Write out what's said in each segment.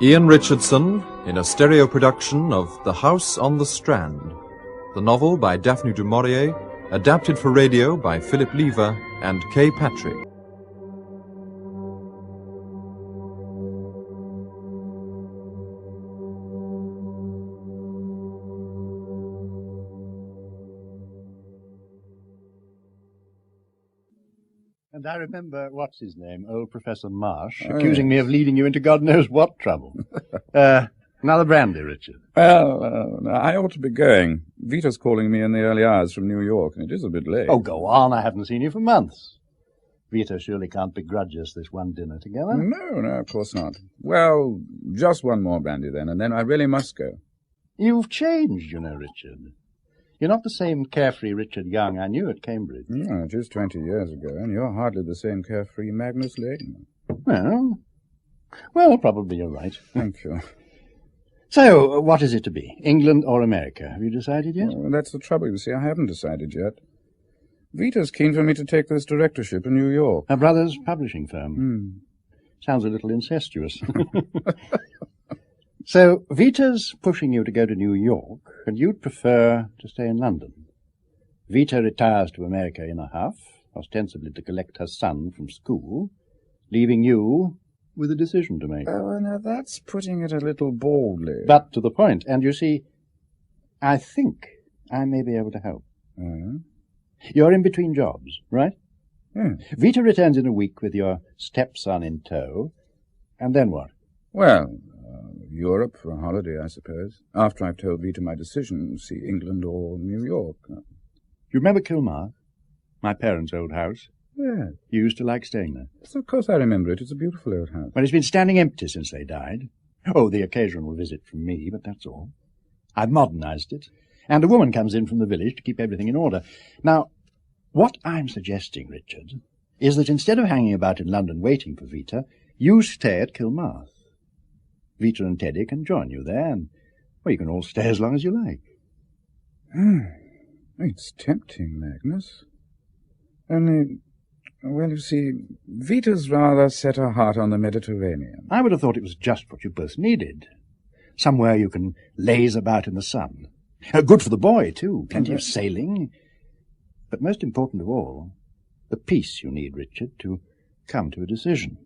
Ian Richardson in a stereo production of The House on the Strand, the novel by Daphne du Maurier, adapted for radio by Philip Lever and Kay Patrick. And I remember, what's his name, old Professor Marsh, accusing me of leading you into God knows what trouble. Another brandy, Richard. Well, I ought to be going. Vita's calling me in the early hours from New York, and it is a bit late. Oh, go on. I haven't seen you for months. Vita surely can't begrudge us this one dinner together. No, of course not. Well, just one more brandy then, and then I really must go. You've changed, you know, Richard. You're not the same carefree Richard Young I knew at Cambridge. Yeah, just 20 years ago, and you're hardly the same carefree Magnus Leighton. Well, probably you're right. Thank you. So, what is it to be? England or America? Have you decided yet? Well, that's the trouble, you see. I haven't decided yet. Vita's keen for me to take this directorship in New York. Her brother's publishing firm. Sounds a little incestuous. So, Vita's pushing you to go to New York, and you'd prefer to stay in London. Vita retires to America in a huff, ostensibly to collect her son from school, leaving you with a decision to make. Oh, now that's putting it a little baldly. But to the point, and you see, I think I may be able to help. You're in between jobs, right? Vita returns in a week with your stepson in tow, and then what? Well, Europe for a holiday, I suppose. After I've told Vita my decision, see England or New York. You remember Kilmarth? My parents' old house? Yes. You used to like staying there? Yes, of course I remember it. It's a beautiful old house. Well, it's been standing empty since they died. Oh, the occasional visit from me, but that's all. I've modernized it, and a woman comes in from the village to keep everything in order. Now, what I'm suggesting, Richard, is that instead of hanging about in London waiting for Vita, you stay at Kilmarth. Vita and Teddy can join you there, and, well, you can all stay as long as you like. It's tempting, Magnus. Only, well, you see, Vita's rather set her heart on the Mediterranean. I would have thought it was just what you both needed. Somewhere you can laze about in the sun. Good for the boy, too. Plenty of sailing. But most important of all, the peace you need, Richard, to come to a decision.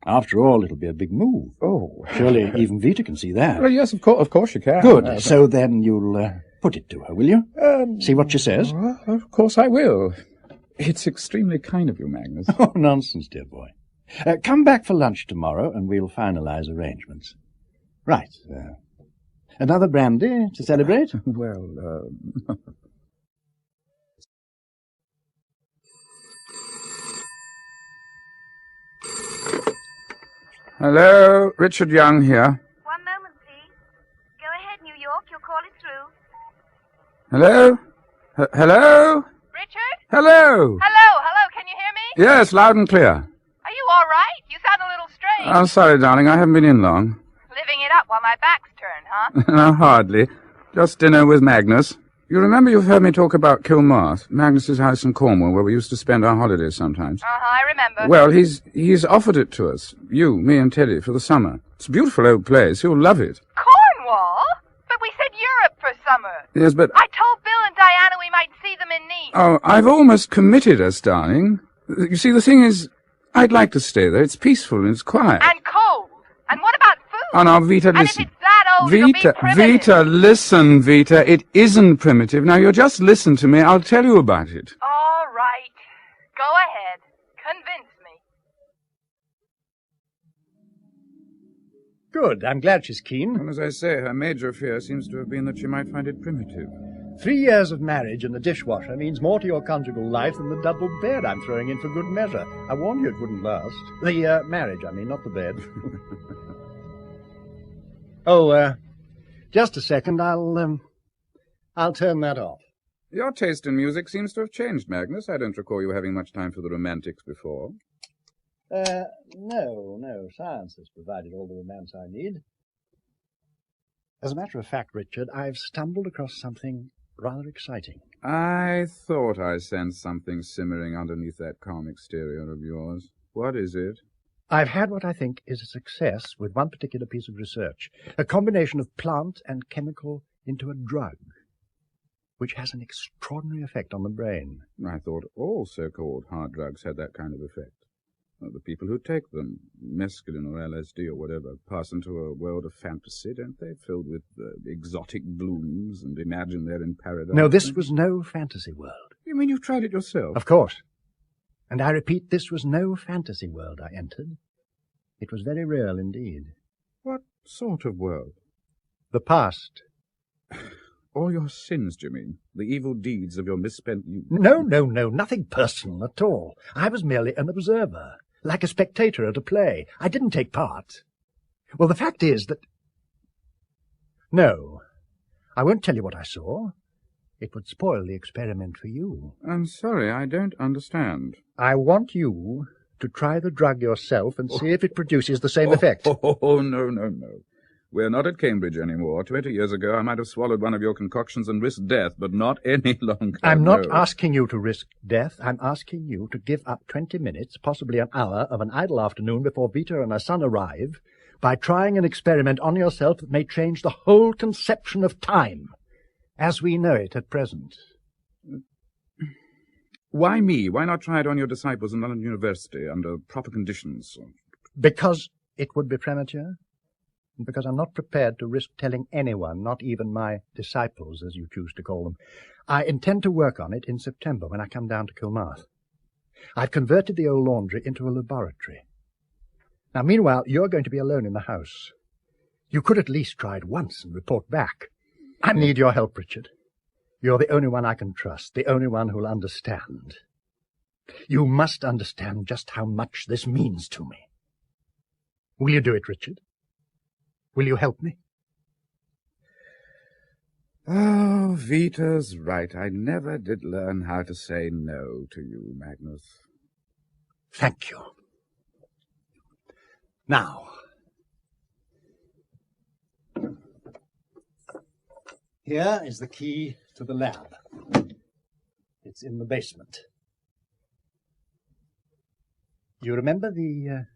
After all, it'll be a big move. Oh. Surely even Vita can see that. Well, yes, of course you can. Good. So then you'll put it to her, will you? See what she says? Of course I will. It's extremely kind of you, Magnus. Oh, nonsense, dear boy. Come back for lunch tomorrow, and we'll finalize arrangements. Right. Another brandy to celebrate? Well, Hello, Richard Young here. One moment, please. Go ahead, New York. Your call is through. Hello? Hello? Richard? Hello? Hello, can you hear me? Yes, loud and clear. Are you all right? You sound a little strange. I'm sorry, darling, I haven't been in long. Living it up while my back's turned, huh? No, hardly. Just dinner with Magnus. You remember you've heard me talk about Kilmarth, Magnus's house in Cornwall, where we used to spend our holidays sometimes. I remember. Well, he's offered it to us, you, me and Teddy, for the summer. It's a beautiful old place. You'll love it. Cornwall? But we said Europe for summer. Yes, but... I told Bill and Diana we might see them in Nice. Oh, I've almost committed us, darling. You see, the thing is, I'd like to stay there. It's peaceful and it's quiet. And cold. And what about food? Oh, now, Vita, and listen. if it's that old, it'll be primitive. Vita, listen, Vita. It isn't primitive. Now, you just listen to me. I'll tell you about it. All right. Go ahead. Convince me. Good. I'm glad she's keen. Well, as I say, her major fear seems to have been that she might find it primitive. 3 years of marriage and the dishwasher means more to your conjugal life than the double bed I'm throwing in for good measure. I warned you it wouldn't last. The marriage, I mean, not the bed. Just a second. I'll turn that off. Your taste in music seems to have changed, Magnus. I don't recall you having much time for the romantics before. No. Science has provided all the romance I need. As a matter of fact, Richard, I've stumbled across something rather exciting. I thought I sensed something simmering underneath that calm exterior of yours. What is it? I've had what I think is a success with one particular piece of research, a combination of plant and chemical into a drug, which has an extraordinary effect on the brain. I thought all so-called hard drugs had that kind of effect. Well, the people who take them, mescaline or LSD or whatever, pass into a world of fantasy, don't they? Filled with exotic blooms and imagine they're in paradise. No, this was no fantasy world. You mean you've tried it yourself? Of course. And I repeat, this was no fantasy world I entered. It was very real indeed. What sort of world? The past. All your sins, do you mean? The evil deeds of your misspent youth? No, nothing personal at all. I was merely an observer, like a spectator at a play. I didn't take part. Well, the fact is that... No, I won't tell you what I saw. It would spoil the experiment for you. I'm sorry, I don't understand. I want you to try the drug yourself and see if it produces the same effect. Oh, no. We're not at Cambridge anymore. 20 years ago, I might have swallowed one of your concoctions and risked death, but not any longer. I'm not asking you to risk death. I'm asking you to give up 20 minutes, possibly an hour, of an idle afternoon before Vita and her son arrive by trying an experiment on yourself that may change the whole conception of time as we know it at present. Why me? Why not try it on your disciples in London University under proper conditions? Because it would be premature. And because I'm not prepared to risk telling anyone, not even my disciples, as you choose to call them. I intend to work on it in September when I come down to Kilmarth. I've converted the old laundry into a laboratory. Now, meanwhile, you're going to be alone in the house. You could at least try it once and report back. I need your help, Richard. You're the only one I can trust, the only one who'll understand. You must understand just how much this means to me. Will you do it, Richard? Will you help me? Oh, Vita's right. I never did learn how to say no to you, Magnus. Thank you. Now, here is the key to the lab. It's in the basement. You remember the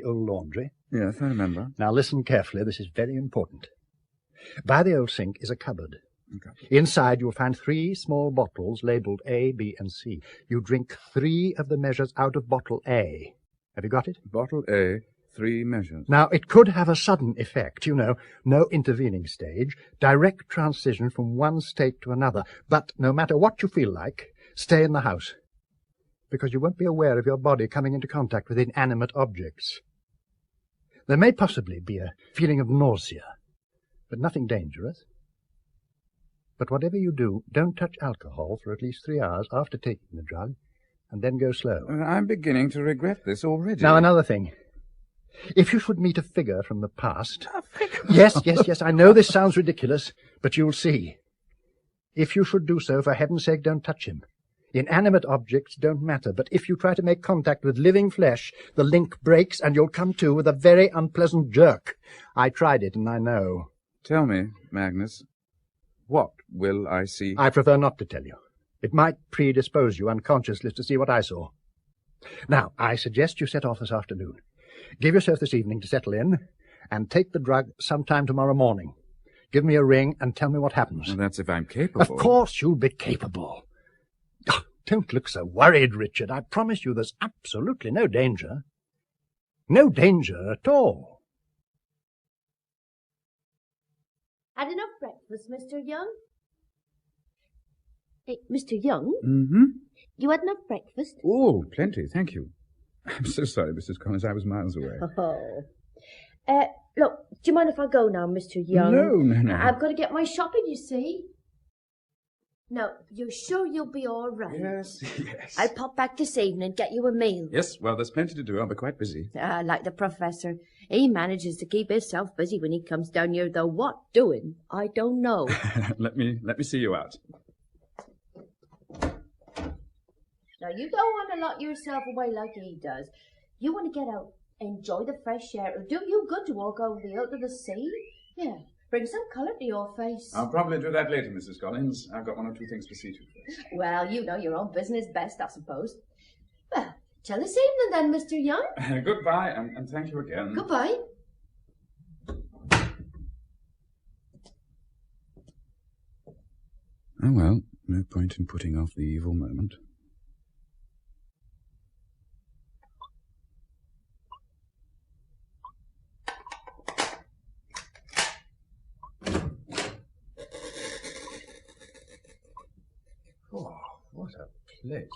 old laundry? Yes, I remember. Now listen carefully, this is very important. By the old sink is a cupboard. Okay. Inside you'll find 3 small bottles labelled A, B, and C. You drink 3 of the measures out of bottle A. Have you got it? Bottle A, 3 measures. Now, it could have a sudden effect, you know, no intervening stage, direct transition from one state to another. But no matter what you feel like, stay in the house, because you won't be aware of your body coming into contact with inanimate objects. There may possibly be a feeling of nausea, but nothing dangerous. But whatever you do, don't touch alcohol for at least 3 hours after taking the drug, and then go slow. I'm beginning to regret this already. Now, another thing. If you should meet a figure from the past... A figure? Yes, I know this sounds ridiculous, but you'll see. If you should do so, for heaven's sake, don't touch him. Inanimate objects don't matter, but if you try to make contact with living flesh, the link breaks and you'll come to with a very unpleasant jerk. I tried it, and I know. Tell me, Magnus, what will I see? I prefer not to tell you. It might predispose you unconsciously to see what I saw. Now, I suggest you set off this afternoon. Give yourself this evening to settle in, and take the drug sometime tomorrow morning. Give me a ring and tell me what happens. Well, that's if I'm capable. Of course you'll be capable. Oh, don't look so worried, Richard. I promise you there's absolutely no danger. No danger at all. Had enough breakfast, Mr. Young? Hey, Mr. Young? Mm-hmm. You had enough breakfast? Oh, plenty, thank you. I'm so sorry, Mrs. Collins, I was miles away. Oh. Look, do you mind if I go now, Mr. Young? No. I've got to get my shopping, you see. No, you're sure you'll be all right? Yes. I'll pop back this evening and get you a meal. Yes, well, there's plenty to do. I'll be quite busy. Like the professor. He manages to keep himself busy when he comes down here, though what doing, I don't know. Let me see you out. Now, you don't want to lock yourself away like he does. You want to get out, enjoy the fresh air. It'll do you good to walk over the hill to the sea. Yeah, bring some colour to your face. I'll probably do that later, Mrs. Collins. I've got 1 or 2 things to see to first. Well, you know your own business best, I suppose. Well, Till this evening then, Mr. Young. Goodbye, and thank you again. Goodbye. Oh well, no point in putting off the evil moment. Oh, what a place.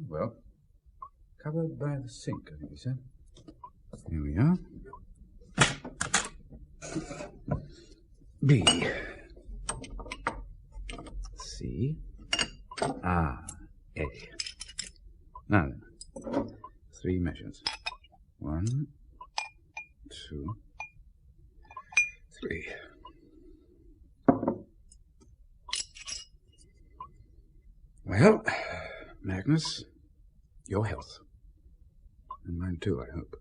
Well, covered by the sink, I think he said. Here we are. B. C. R. A. Now then, 3 measures. 1, 2, 3. Well, Magnus, your health. And mine too, I hope.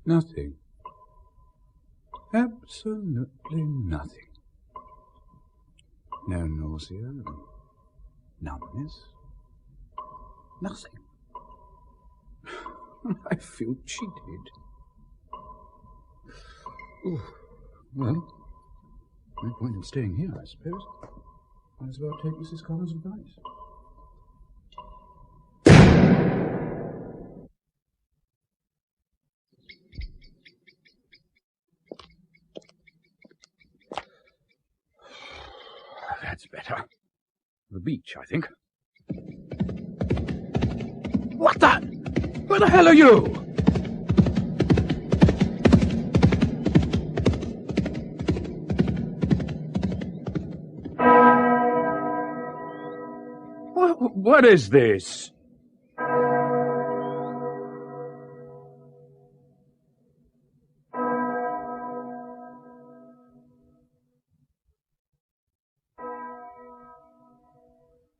Nothing. Absolutely nothing. No nausea, numbness. Nothing. I feel cheated. Ooh. Well, no point in staying here, I suppose. Might as well take Mrs. Collins' advice. That's better. The beach, I think. What the? Where the hell are you? What is this?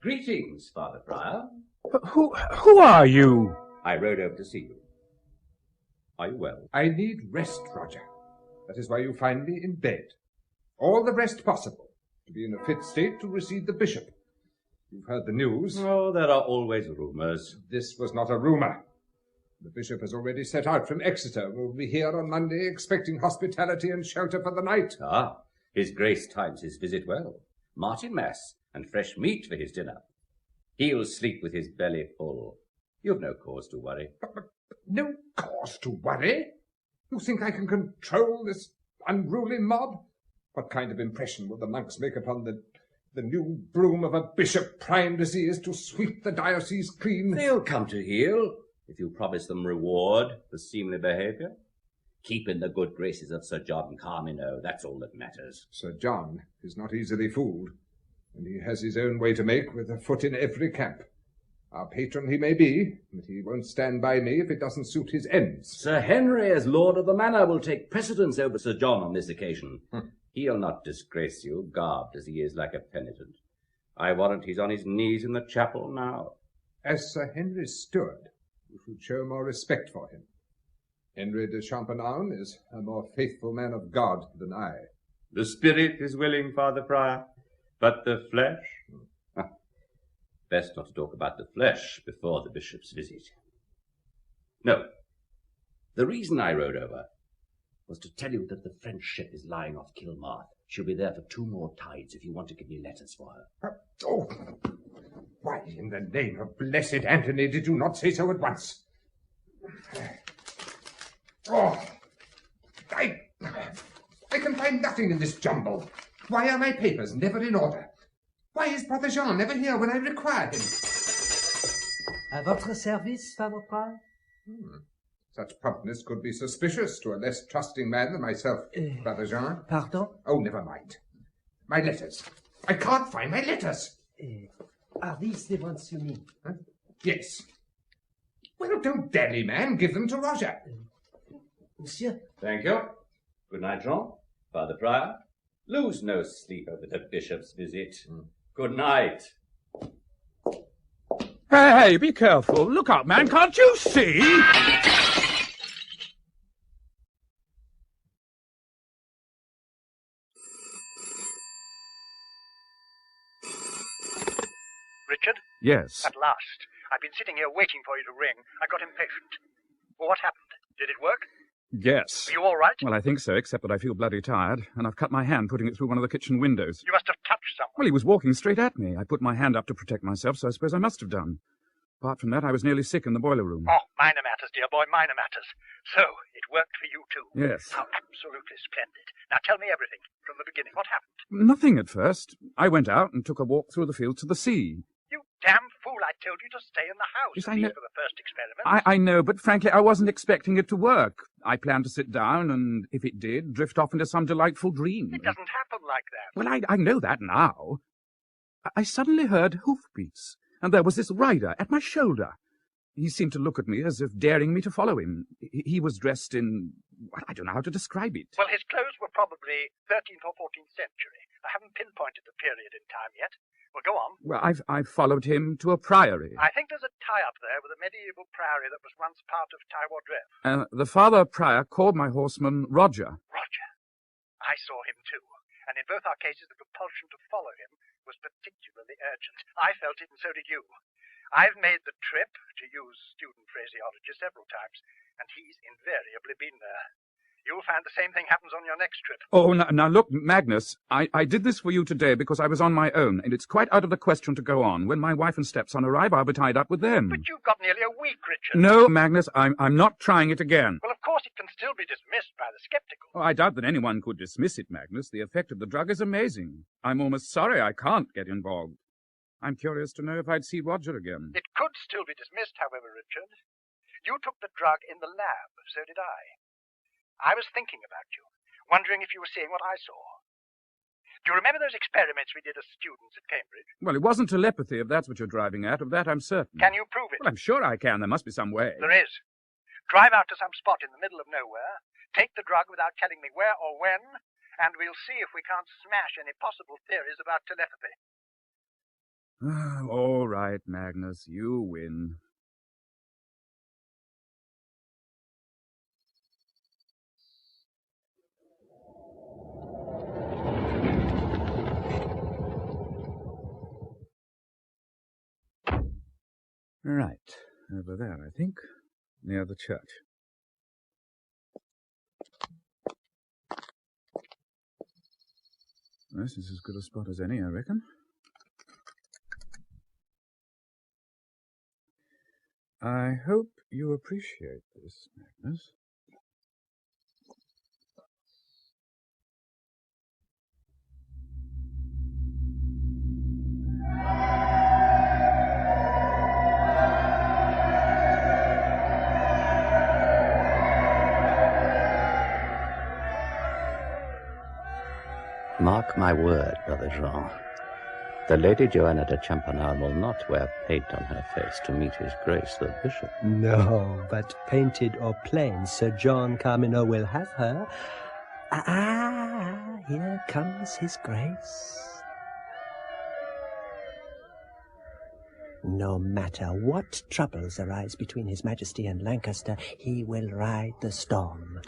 Greetings, Father Prior. Who are you? I rode over to see you. Are you well? I need rest, Roger. That is why you find me in bed. All the rest possible, to be in a fit state to receive the bishop. You've heard the news. Oh, there are always rumours. This was not a rumour. The bishop has already set out from Exeter and will be here on Monday, expecting hospitality and shelter for the night. Ah, his grace times his visit well. Martinmas and fresh meat for his dinner. He'll sleep with his belly full. You've no cause to worry. But no cause to worry? You think I can control this unruly mob? What kind of impression will the monks make upon the new broom of a bishop primed as he is to sweep the diocese clean? They'll come to heel, if you promise them reward for seemly behaviour. Keep in the good graces of Sir John Carmino, that's all that matters. Sir John is not easily fooled, and he has his own way to make with a foot in every camp. Our patron he may be, but he won't stand by me if it doesn't suit his ends. Sir Henry, as lord of the manor, will take precedence over Sir John on this occasion. He'll not disgrace you, garbed as he is like a penitent. I warrant he's on his knees in the chapel now. As Sir Henry's steward, you should show more respect for him. Henry de Champernowne is a more faithful man of God than I. The spirit is willing, Father Prior, but the flesh? Best not to talk about the flesh before the bishop's visit. No. The reason I rode over was to tell you that the French ship is lying off Kilmarth. She'll be there for 2 more tides if you want to give me letters for her. Oh, why in the name of blessed Anthony did you not say so at once? Oh, I can find nothing in this jumble. Why are my papers never in order? Why is Brother Jean never here when I require him? À votre service, Father Prior? Such promptness could be suspicious to a less trusting man than myself, Brother Jean. Pardon? Oh, never mind. My letters. I can't find my letters. Are these the ones you need? Huh? Yes. Well, don't dally, man. Give them to Roger. Monsieur? Thank you. Good night, Jean. Father Prior, lose no sleep over the bishop's visit. Good night. Hey, be careful. Look up, man. Can't you see? Yes. At last. I've been sitting here waiting for you to ring. I got impatient. Well, what happened? Did it work? Yes. Are you all right? Well, I think so, except that I feel bloody tired, and I've cut my hand putting it through one of the kitchen windows. You must have touched someone. Well, he was walking straight at me. I put my hand up to protect myself, so I suppose I must have done. Apart from that, I was nearly sick in the boiler room. Oh, minor matters, dear boy, minor matters. So, it worked for you too? Yes. How absolutely splendid. Now tell me everything, from the beginning. What happened? Nothing at first. I went out and took a walk through the fields to the sea. You damn fool, I told you to stay in the house. Yes, at I know. least for the first experiment. I know, but frankly, I wasn't expecting it to work. I planned to sit down and, if it did, drift off into some delightful dream. It doesn't happen like that. Well, I know that now. I suddenly heard hoofbeats, and there was this rider at my shoulder. He seemed to look at me as if daring me to follow him. He was dressed in... I don't know how to describe it. Well, his clothes were probably 13th or 14th century. I haven't pinpointed the period in time yet. Well, go on. Well, I've followed him to a priory. I think there's a tie-up there with a medieval priory that was once part of Tywardreath. The father prior called my horseman Roger. Roger. I saw him too. And in both our cases, the compulsion to follow him was particularly urgent. I felt it, and so did you. I've made the trip, to use student phraseology, several times, and he's invariably been there. You'll find the same thing happens on your next trip. Oh, now look, Magnus, I did this for you today because I was on my own, and it's quite out of the question to go on. When my wife and stepson arrive, I'll be tied up with them. But you've got nearly a week, Richard. No, Magnus, I'm not trying it again. Well, of course, it can still be dismissed by the skeptical. Oh, I doubt that anyone could dismiss it, Magnus. The effect of the drug is amazing. I'm almost sorry I can't get involved. I'm curious to know if I'd see Roger again. It could still be dismissed, however, Richard. You took the drug in the lab, so did I. I was thinking about you, wondering if you were seeing what I saw. Do you remember those experiments we did as students at Cambridge? Well, it wasn't telepathy, if that's what you're driving at. Of that I'm certain. Can you prove it? Well, I'm sure I can. There must be some way. There is. Drive out to some spot in the middle of nowhere, take the drug without telling me where or when, and we'll see if we can't smash any possible theories about telepathy. All right, Magnus, you win. Right, over there, I think, near the church. This is as good a spot as any, I reckon. I hope you appreciate this, Magnus. Mark my word, Brother Jean. The Lady Joanna de Champagnat will not wear paint on her face to meet his grace the bishop. No, but painted or plain, Sir John Carmino will have her. Ah, here comes his grace. No matter what troubles arise between His Majesty and Lancaster, he will ride the storm.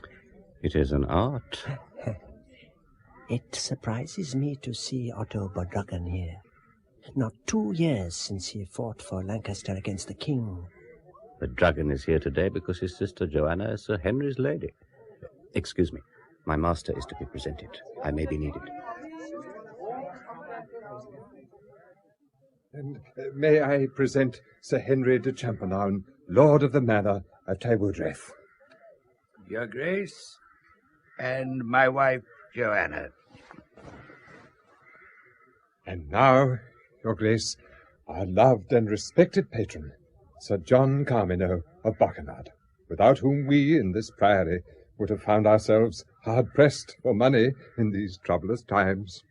It is an art. It surprises me to see Otto Bodrugan here. Not 2 years since he fought for Lancaster against the king. The dragon is here today because his sister Joanna is Sir Henry's lady. Excuse me, my master is to be presented. I may be needed. And may I present Sir Henry de Champagnat, Lord of the Manor of Tywardreath. Your Grace, and my wife, Joanna. And now, Your Grace, our loved and respected patron, Sir John Carmino of Bachanad, without whom we, in this priory, would have found ourselves hard-pressed for money in these troublous times.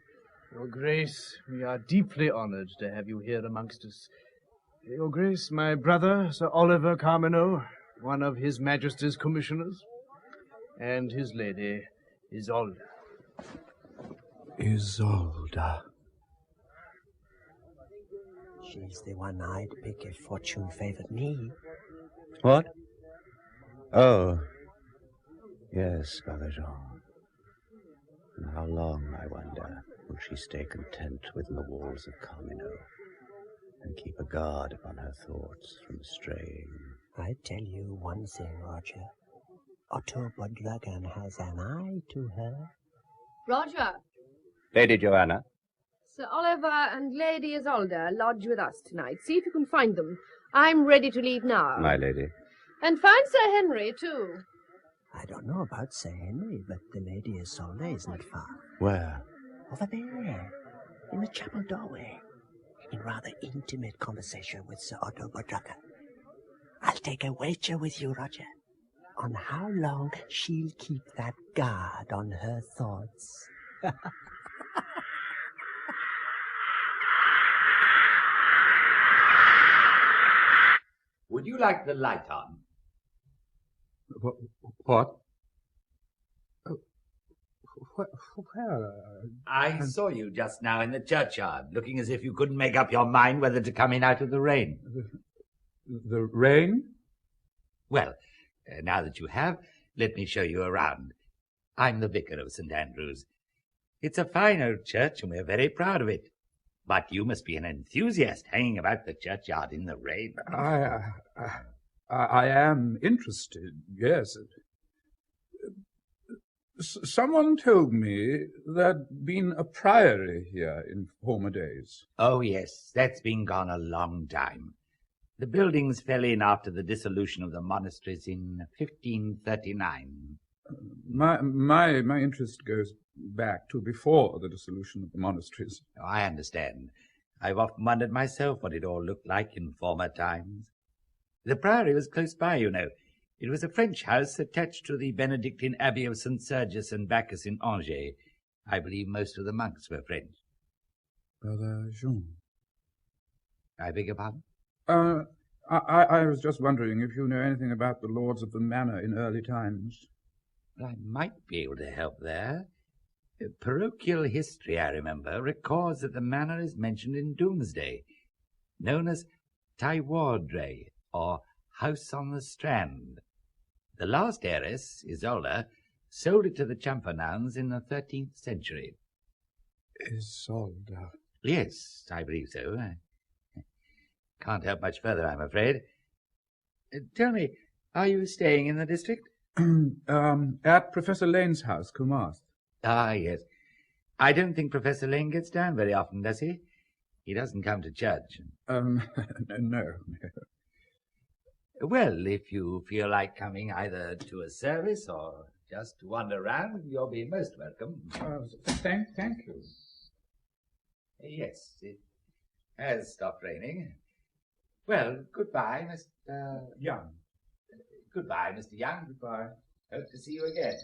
Your Grace, we are deeply honored to have you here amongst us. Your Grace, my brother, Sir Oliver Carmino, one of His Majesty's commissioners, and his lady, Isolde. Isolde. She's the one I'd pick if fortune favored me. What? Oh. Yes, Brother Jean. And how long, I wonder, will she stay content within the walls of Carmino? and keep a guard upon her thoughts from straying. I tell you one thing, Roger. Otto Bodragan has an eye to her. Roger, Lady Joanna? Sir Oliver and Lady Isolde lodge with us tonight. See if you can find them. I'm ready to leave now. My lady. And find Sir Henry, too. I don't know about Sir Henry, but the Lady Isolde is not far. Where? Over there, in the chapel doorway, in rather intimate conversation with Sir Otto Bodragan. I'll take a wager with you, Roger, on how long she'll keep that guard on her thoughts. Would you like the light on? What? Well, I saw you just now in the churchyard, looking as if you couldn't make up your mind whether to come in out of the rain. The rain? Well, now that you have, let me show you around. I'm the vicar of St. Andrew's. It's a fine old church, and we're very proud of it. But you must be an enthusiast hanging about the churchyard in the rain. I am interested, yes. Someone told me there'd been a priory here in former days. Oh, yes, that's been gone a long time. The buildings fell in after the dissolution of the monasteries in 1539. My interest goes back to before the dissolution of the monasteries. Oh, I understand. I've often wondered myself what it all looked like in former times. The priory was close by, you know. It was a French house attached to the Benedictine Abbey of St. Sergius and Bacchus in Angers. I believe most of the monks were French. Brother Jung. I beg your pardon? I was just wondering if you know anything about the lords of the manor in early times. Well, I might be able to help there. Parochial history, I remember, records that the manor is mentioned in Domesday, known as Tywardreath, or House on the Strand. The last heiress, Isolde, sold it to the Champernownes in the 13th century. Isolde? Yes, I believe so. Can't help much further, I'm afraid. Tell me, are you staying in the district? At Professor Lane's house, Kilmarth. Ah, yes. I don't think Professor Lane gets down very often, does he? He doesn't come to church. No. Well, if you feel like coming either to a service or just to wander around, you'll be most welcome. Thank you. Yes, it has stopped raining. Well, goodbye, Mr. Young. Goodbye, Mr. Young. Goodbye. Hope to see you again.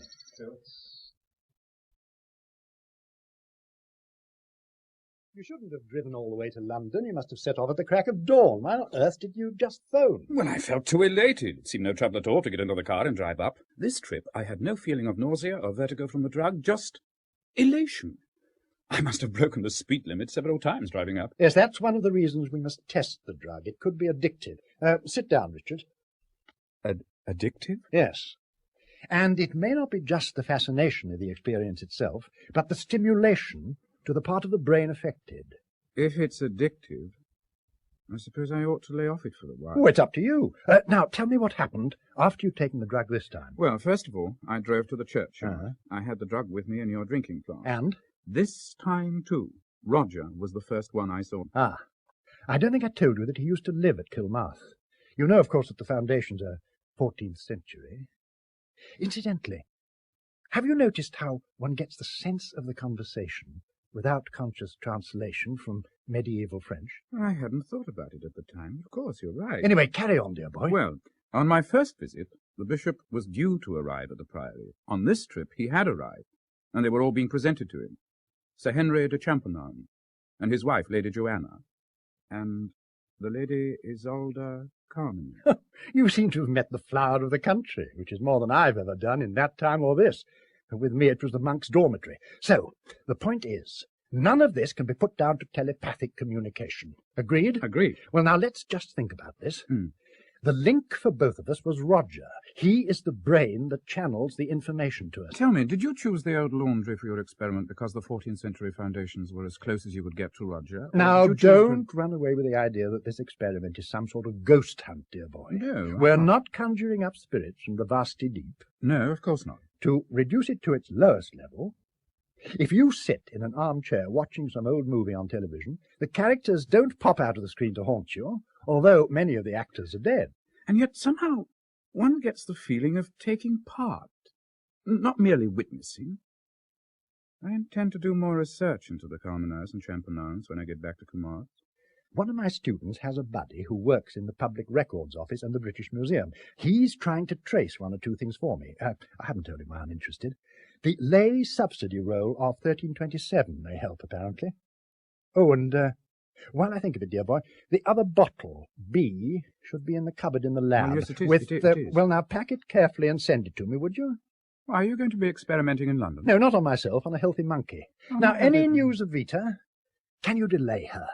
You shouldn't have driven all the way to London. You must have set off at the crack of dawn. Why on earth did you just phone? Well, I felt too elated. It seemed no trouble at all to get into the car and drive up. This trip, I had no feeling of nausea or vertigo from the drug, just elation. I must have broken the speed limit several times driving up. Yes, that's one of the reasons we must test the drug. It could be addictive. Sit down, Richard. Addictive? Yes. And it may not be just the fascination of the experience itself, but the stimulation to the part of the brain affected. If it's addictive, I suppose I ought to lay off it for a while. Oh, it's up to you. Now, tell me what happened after you'd taken the drug this time. Well, first of all, I drove to the church. I had the drug with me in your drinking flask. And? This time, too, Roger was the first one I saw. Ah. I don't think I told you that he used to live at Kilmarth. You know, of course, that the foundations are 14th century. Incidentally, have you noticed how one gets the sense of the conversation without conscious translation from medieval French? I hadn't thought about it at the time. Of course, you're right. Anyway, carry on, dear boy. Well, on my first visit, the bishop was due to arrive at the priory. On this trip, he had arrived, and they were all being presented to him. Sir Henry de Champernowne, and his wife, Lady Joanna, and the Lady Isolde Carmen. You seem to have met the flower of the country, which is more than I've ever done in that time or this. With me, it was the monks' dormitory. So, the point is, none of this can be put down to telepathic communication. Agreed? Agreed. Well, now, let's just think about this. The link for both of us was Roger. He is the brain that channels the information to us. Tell me, did you choose the old laundry for your experiment because the 14th century foundations were as close as you could get to Roger? Now, don't run away with the idea that this experiment is some sort of ghost hunt, dear boy. No. We're not conjuring up spirits from the vasty deep. No, of course not. To reduce it to its lowest level, if you sit in an armchair watching some old movie on television, the characters don't pop out of the screen to haunt you, although many of the actors are dead. And yet somehow one gets the feeling of taking part, not merely witnessing. I intend to do more research into the Carmenars and Champernownes when I get back to Kilmarth. One of my students has a buddy who works in the Public Records Office and the British Museum. He's trying to trace one or two things for me. I haven't told him why I'm interested. The lay subsidy roll of 1327 may help, apparently. Oh, and while I think of it, dear boy, the other bottle, B, should be in the cupboard in the lab. Oh, yes, it is. With, it is. Well, now, pack it carefully and send it to me, would you? Are you going to be experimenting in London? No, not on myself, on a healthy monkey. Oh, now, any news of Vita? Can you delay her?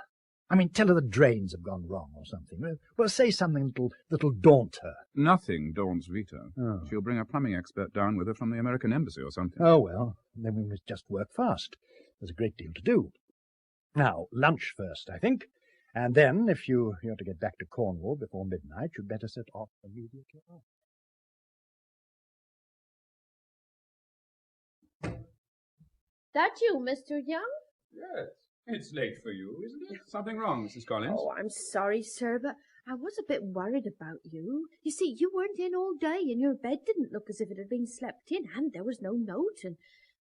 I mean, tell her the drains have gone wrong or something. Well, say something that'll daunt her. Nothing daunts Vita. Oh. She'll bring a plumbing expert down with her from the American Embassy or something. Oh, well, then we must just work fast. There's a great deal to do. Now, lunch first, I think. And then, if you're to get back to Cornwall before midnight, you'd better set off immediately after. That you, Mr. Young? Yes. It's late for you, isn't it? Something wrong, Mrs. Collins? Oh, I'm sorry, sir, but I was a bit worried about you. You see, you weren't in all day, and your bed didn't look as if it had been slept in, and there was no note, and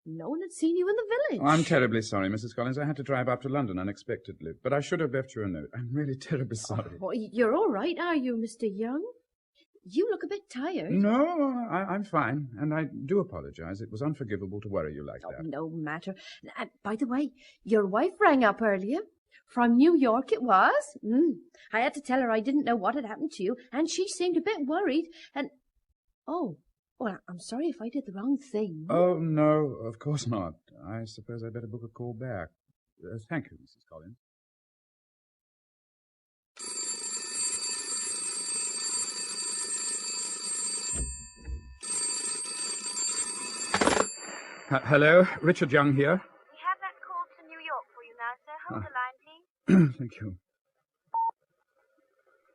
no one had seen you in the village. I'm terribly sorry, Mrs. Collins. I had to drive up to London unexpectedly, but I should have left you a note. I'm really terribly sorry. Oh, you're all right, are you, Mr. Young? You look a bit tired. No, I'm fine, and I do apologize. It was unforgivable to worry you like that. No matter. And by the way, your wife rang up earlier. From New York it was. I had to tell her I didn't know what had happened to you, and she seemed a bit worried, and... Oh, well, I'm sorry if I did the wrong thing. Oh, no, of course not. I suppose I'd better book a call back. Thank you, Mrs. Collins. Hello, Richard Young here. We have that call to New York for you now, sir. Hold the line, please. Thank you.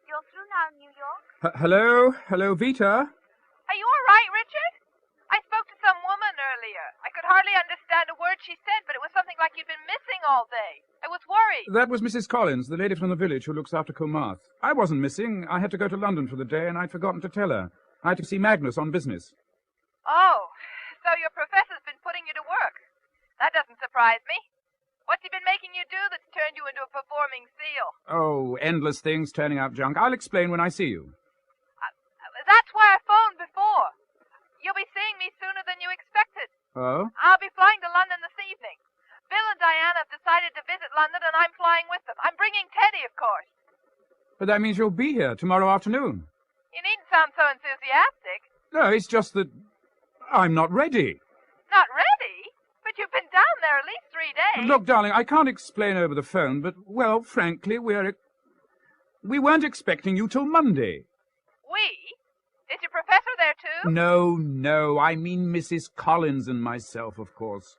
You're through now, New York. Hello, Vita. Are you all right, Richard? I spoke to some woman earlier. I could hardly understand a word she said, but it was something like you'd been missing all day. I was worried. That was Mrs. Collins, the lady from the village who looks after Kilmarth. I wasn't missing. I had to go to London for the day, and I'd forgotten to tell her. I had to see Magnus on business. Oh, so your professor's been putting you to work. That doesn't surprise me. What's he been making you do that's turned you into a performing seal? Oh, endless things turning out junk. I'll explain when I see you. That's why I phoned before. You'll be seeing me sooner than you expected. Oh? I'll be flying to London this evening. Bill and Diana have decided to visit London, and I'm flying with them. I'm bringing Teddy, of course. But that means you'll be here tomorrow afternoon. You needn't sound so enthusiastic. No, it's just that I'm not ready. Not ready? But you've been down there at least 3 days. Look, darling, I can't explain over the phone, but, well, frankly, we weren't expecting you till Monday. We? Is your professor there too? No, I mean Mrs. Collins and myself, of course.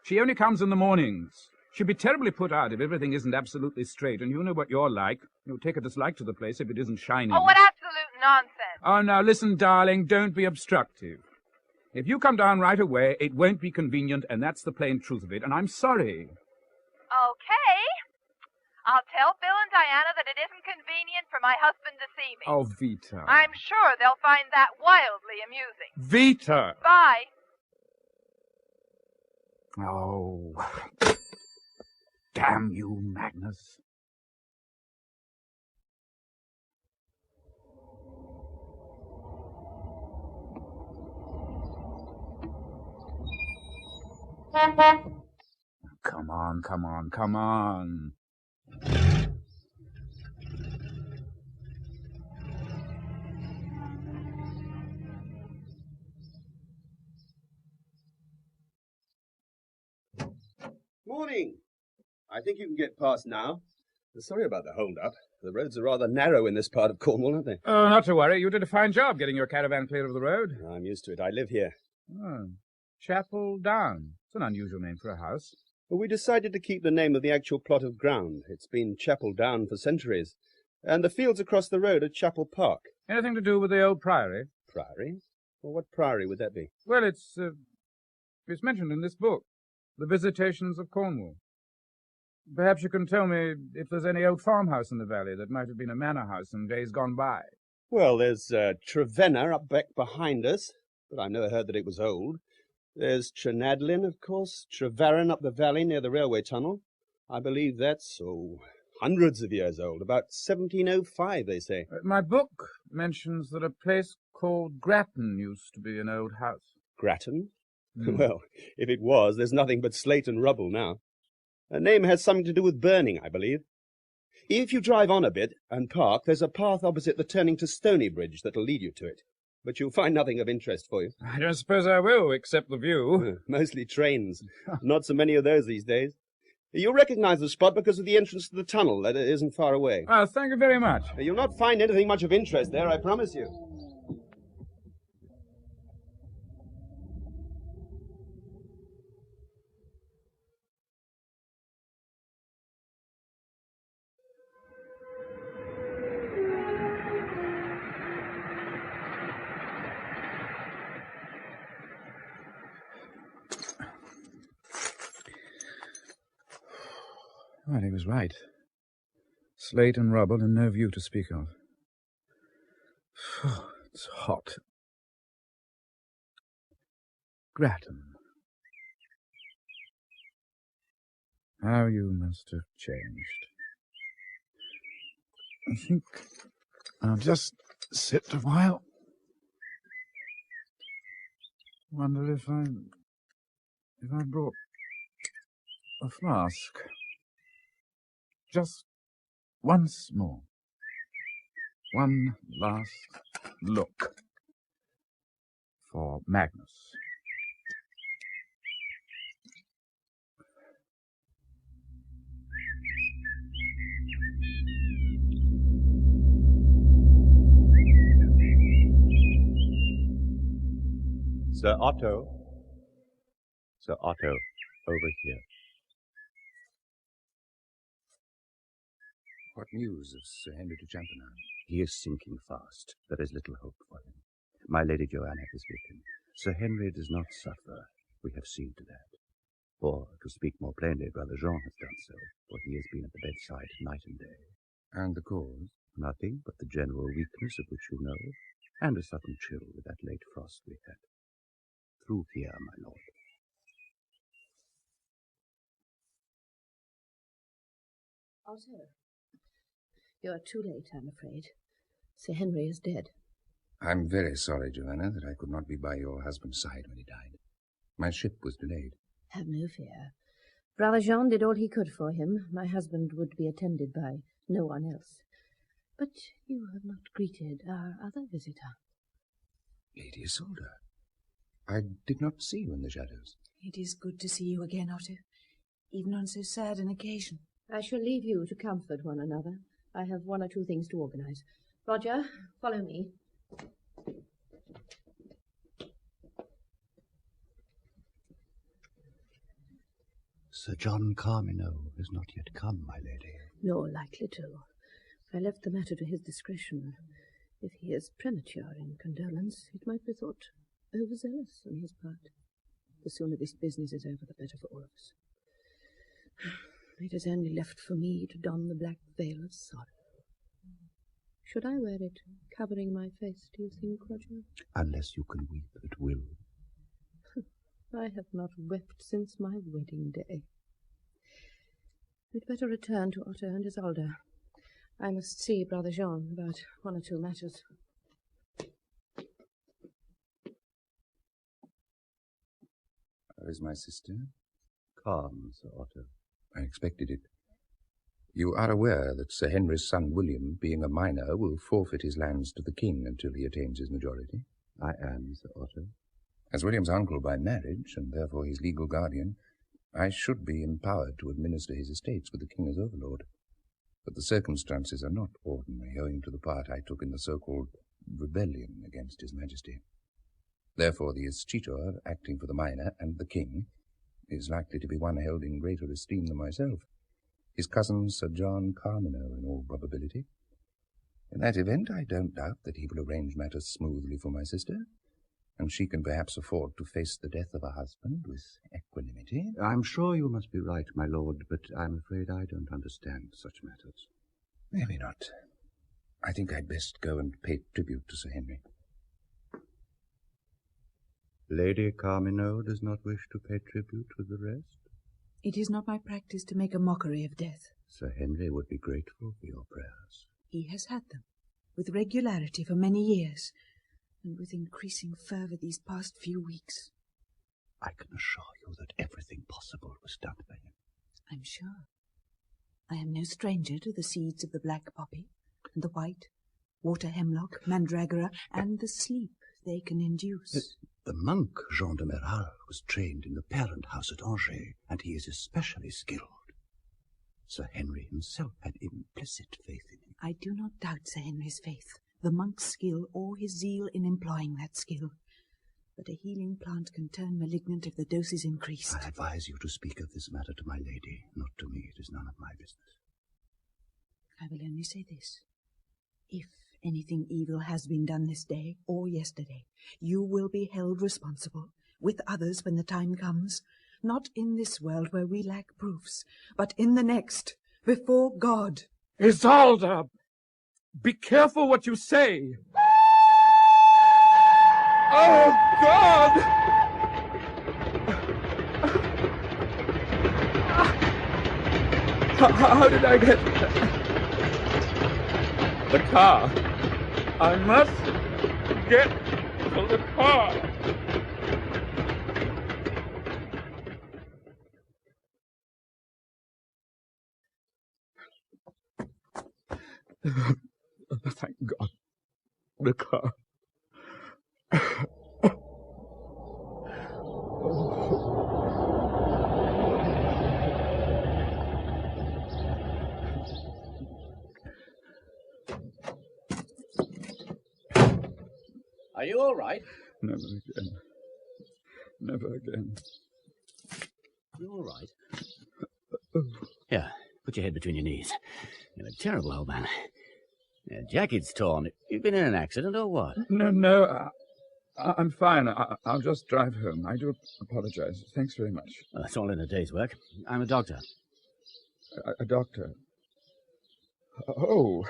She only comes in the mornings. She'll be terribly put out if everything isn't absolutely straight, and you know what you're like. You'll take a dislike to the place if it isn't shining. Oh, what absolute nonsense. Oh, now, listen, darling, don't be obstructive. If you come down right away, it won't be convenient, and that's the plain truth of it, and I'm sorry. Okay. I'll tell Bill and Diana that it isn't convenient for my husband to see me. Oh, Vita. I'm sure they'll find that wildly amusing. Vita! Bye. Oh, damn you, Magnus. Come on. Morning. I think you can get past now. Sorry about the hold-up. The roads are rather narrow in this part of Cornwall, aren't they? Oh, not to worry. You did a fine job getting your caravan clear of the road. I'm used to it. I live here. Oh, Chapel Down. It's an unusual name for a house. Well, we decided to keep the name of the actual plot of ground. It's been Chapel Down for centuries. And the fields across the road are Chapel Park. Anything to do with the old priory? Priory? Well, what priory would that be? Well, it's mentioned in this book, The Visitations of Cornwall. Perhaps you can tell me if there's any old farmhouse in the valley that might have been a manor house in days gone by. Well, there's Trevenna up back behind us, but I've never heard that it was old. There's Trinadlin, of course, Trevarren up the valley near the railway tunnel. I believe that's, hundreds of years old, about 1705, they say. My book mentions that a place called Grattan used to be an old house. Grattan? Mm. Well, if it was, there's nothing but slate and rubble now. The name has something to do with burning, I believe. If you drive on a bit and park, there's a path opposite the turning to Stony Bridge that'll lead you to it. But you'll find nothing of interest for you. I don't suppose I will, except the view. Mostly trains. Not so many of those these days. You'll recognize the spot because of the entrance to the tunnel that isn't far away. Well, thank you very much. You'll not find anything much of interest there, I promise you. Well, he was right. Slate and rubble and no view to speak of. It's hot. Grattan. How you must have changed. I think I'll just sit a while. Wonder if I brought a flask. Just once more. One last look for Magnus. Sir Otto. Sir Otto, over here. What news of Sir Henry de Champernowne? He is sinking fast. There is little hope for him. My Lady Joanna is with him. Sir Henry does not suffer. We have seen to that. Or, to speak more plainly, Brother Jean has done so, for he has been at the bedside night and day. And the cause? Nothing but the general weakness of which you know, and a sudden chill with that late frost we had. Through here, my lord. Otto, you are too late, I'm afraid. Sir Henry is dead. I'm very sorry, Joanna, that I could not be by your husband's side when he died. My ship was delayed. Have no fear. Brother Jean did all he could for him. My husband would be attended by no one else. But you have not greeted our other visitor. Lady Isolde. I did not see you in the shadows. It is good to see you again, Otto, even on so sad an occasion. I shall leave you to comfort one another. I have one or two things to organize. Roger, follow me. Sir John Carmino has not yet come, my lady. Nor likely to. I left the matter to his discretion. If he is premature in condolence, it might be thought overzealous on his part. The sooner this business is over, the better for all of us. It is only left for me to don the black veil of sorrow. Should I wear it covering my face, do you think, Roger? Unless you can weep at will. I have not wept since my wedding day. We'd better return to Otto and Isolde. I must see Brother Jean about one or two matters. Where is my sister? Calm, Sir Otto. I expected it. You are aware that Sir Henry's son William, being a minor, will forfeit his lands to the king until he attains his majority? I am, Sir Otto. As William's uncle by marriage, and therefore his legal guardian, I should be empowered to administer his estates with the king as overlord. But the circumstances are not ordinary, owing to the part I took in the so-called rebellion against His Majesty. Therefore the escheator, acting for the minor and the king, is likely to be one held in greater esteem than myself. His cousin Sir John Carmino, in all probability. In that event, I don't doubt that he will arrange matters smoothly for my sister, and she can perhaps afford to face the death of a husband with equanimity. I'm sure you must be right, my lord, but I'm afraid I don't understand such matters. Maybe not. I think I'd best go and pay tribute to Sir Henry. Lady Carmino does not wish to pay tribute with the rest? It is not my practice to make a mockery of death. Sir Henry would be grateful for your prayers. He has had them, with regularity for many years, and with increasing fervour these past few weeks. I can assure you that everything possible was done for him. I'm sure. I am no stranger to the seeds of the black poppy, and the white, water hemlock, mandragora, and the sleep they can induce. The monk Jean de Meral was trained in the parent house at Angers, and he is especially skilled. Sir Henry himself had implicit faith in him. I do not doubt Sir Henry's faith, the monk's skill, or his zeal in employing that skill. But a healing plant can turn malignant if the dose is increased. I advise you to speak of this matter to my lady, not to me. It is none of my business. I will only say this. If anything evil has been done this day or yesterday, you will be held responsible, with others when the time comes, not in this world where we lack proofs, but in the next, before God. Isolde! Be careful what you say! Oh, God! How did I get the car? I must get to the car. Thank God. The car. Are you all right? Never again. Never again. You all right? Here, put your head between your knees. You're a terrible old man. Your jacket's torn. You've been in an accident or what? No, I'm fine. I'll just drive home. I do apologize. Thanks very much. Well, that's all in a day's work. I'm a doctor. A doctor? Oh.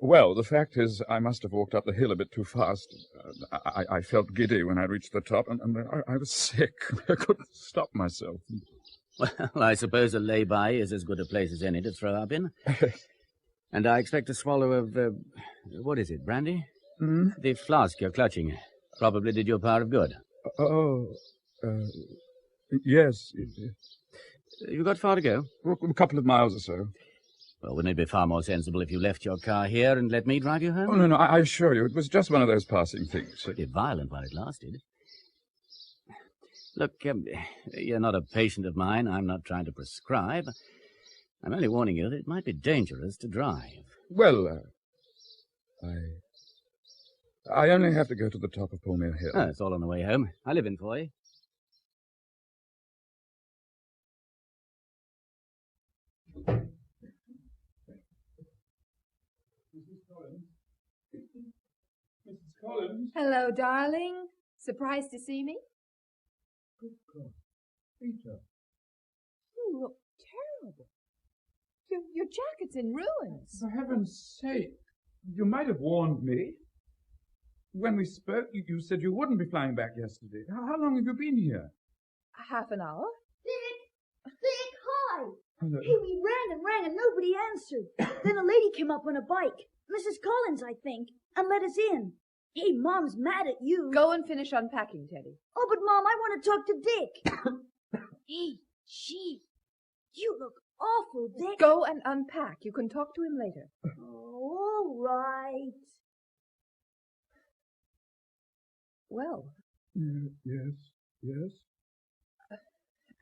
Well, the fact is, I must have walked up the hill a bit too fast. I felt giddy when I reached the top, and I was sick. I couldn't stop myself. Well, I suppose a lay-by is as good a place as any to throw up in. And I expect a swallow of, what is it, brandy? Hmm? The flask you're clutching probably did you a power of good. Yes. You got far to go? A couple of miles or so. Well, wouldn't it be far more sensible if you left your car here and let me drive you home? Oh, no, I assure you, it was just one of those passing things. Pretty violent while it lasted. Look, you're not a patient of mine. I'm not trying to prescribe. I'm only warning you that it might be dangerous to drive. Well, I only have to go to the top of Palmere Hill. Oh, it's all on the way home. I live in Foy. Mrs. Collins? Hello, darling. Surprised to see me? Good God. Peter. You look terrible. Your jacket's in ruins. For heaven's sake, you might have warned me. When we spoke, you said you wouldn't be flying back yesterday. How long have you been here? Half an hour. Dick, hi! Hello. Hey, we rang and nobody answered. Then a lady came up on a bike, Mrs. Collins, I think, and let us in. Hey, Mom's mad at you. Go and finish unpacking, Teddy. Oh, but Mom, I want to talk to Dick. Hey, gee, you look awful, Dick. Go and unpack. You can talk to him later. Oh, all right. Well. Yes.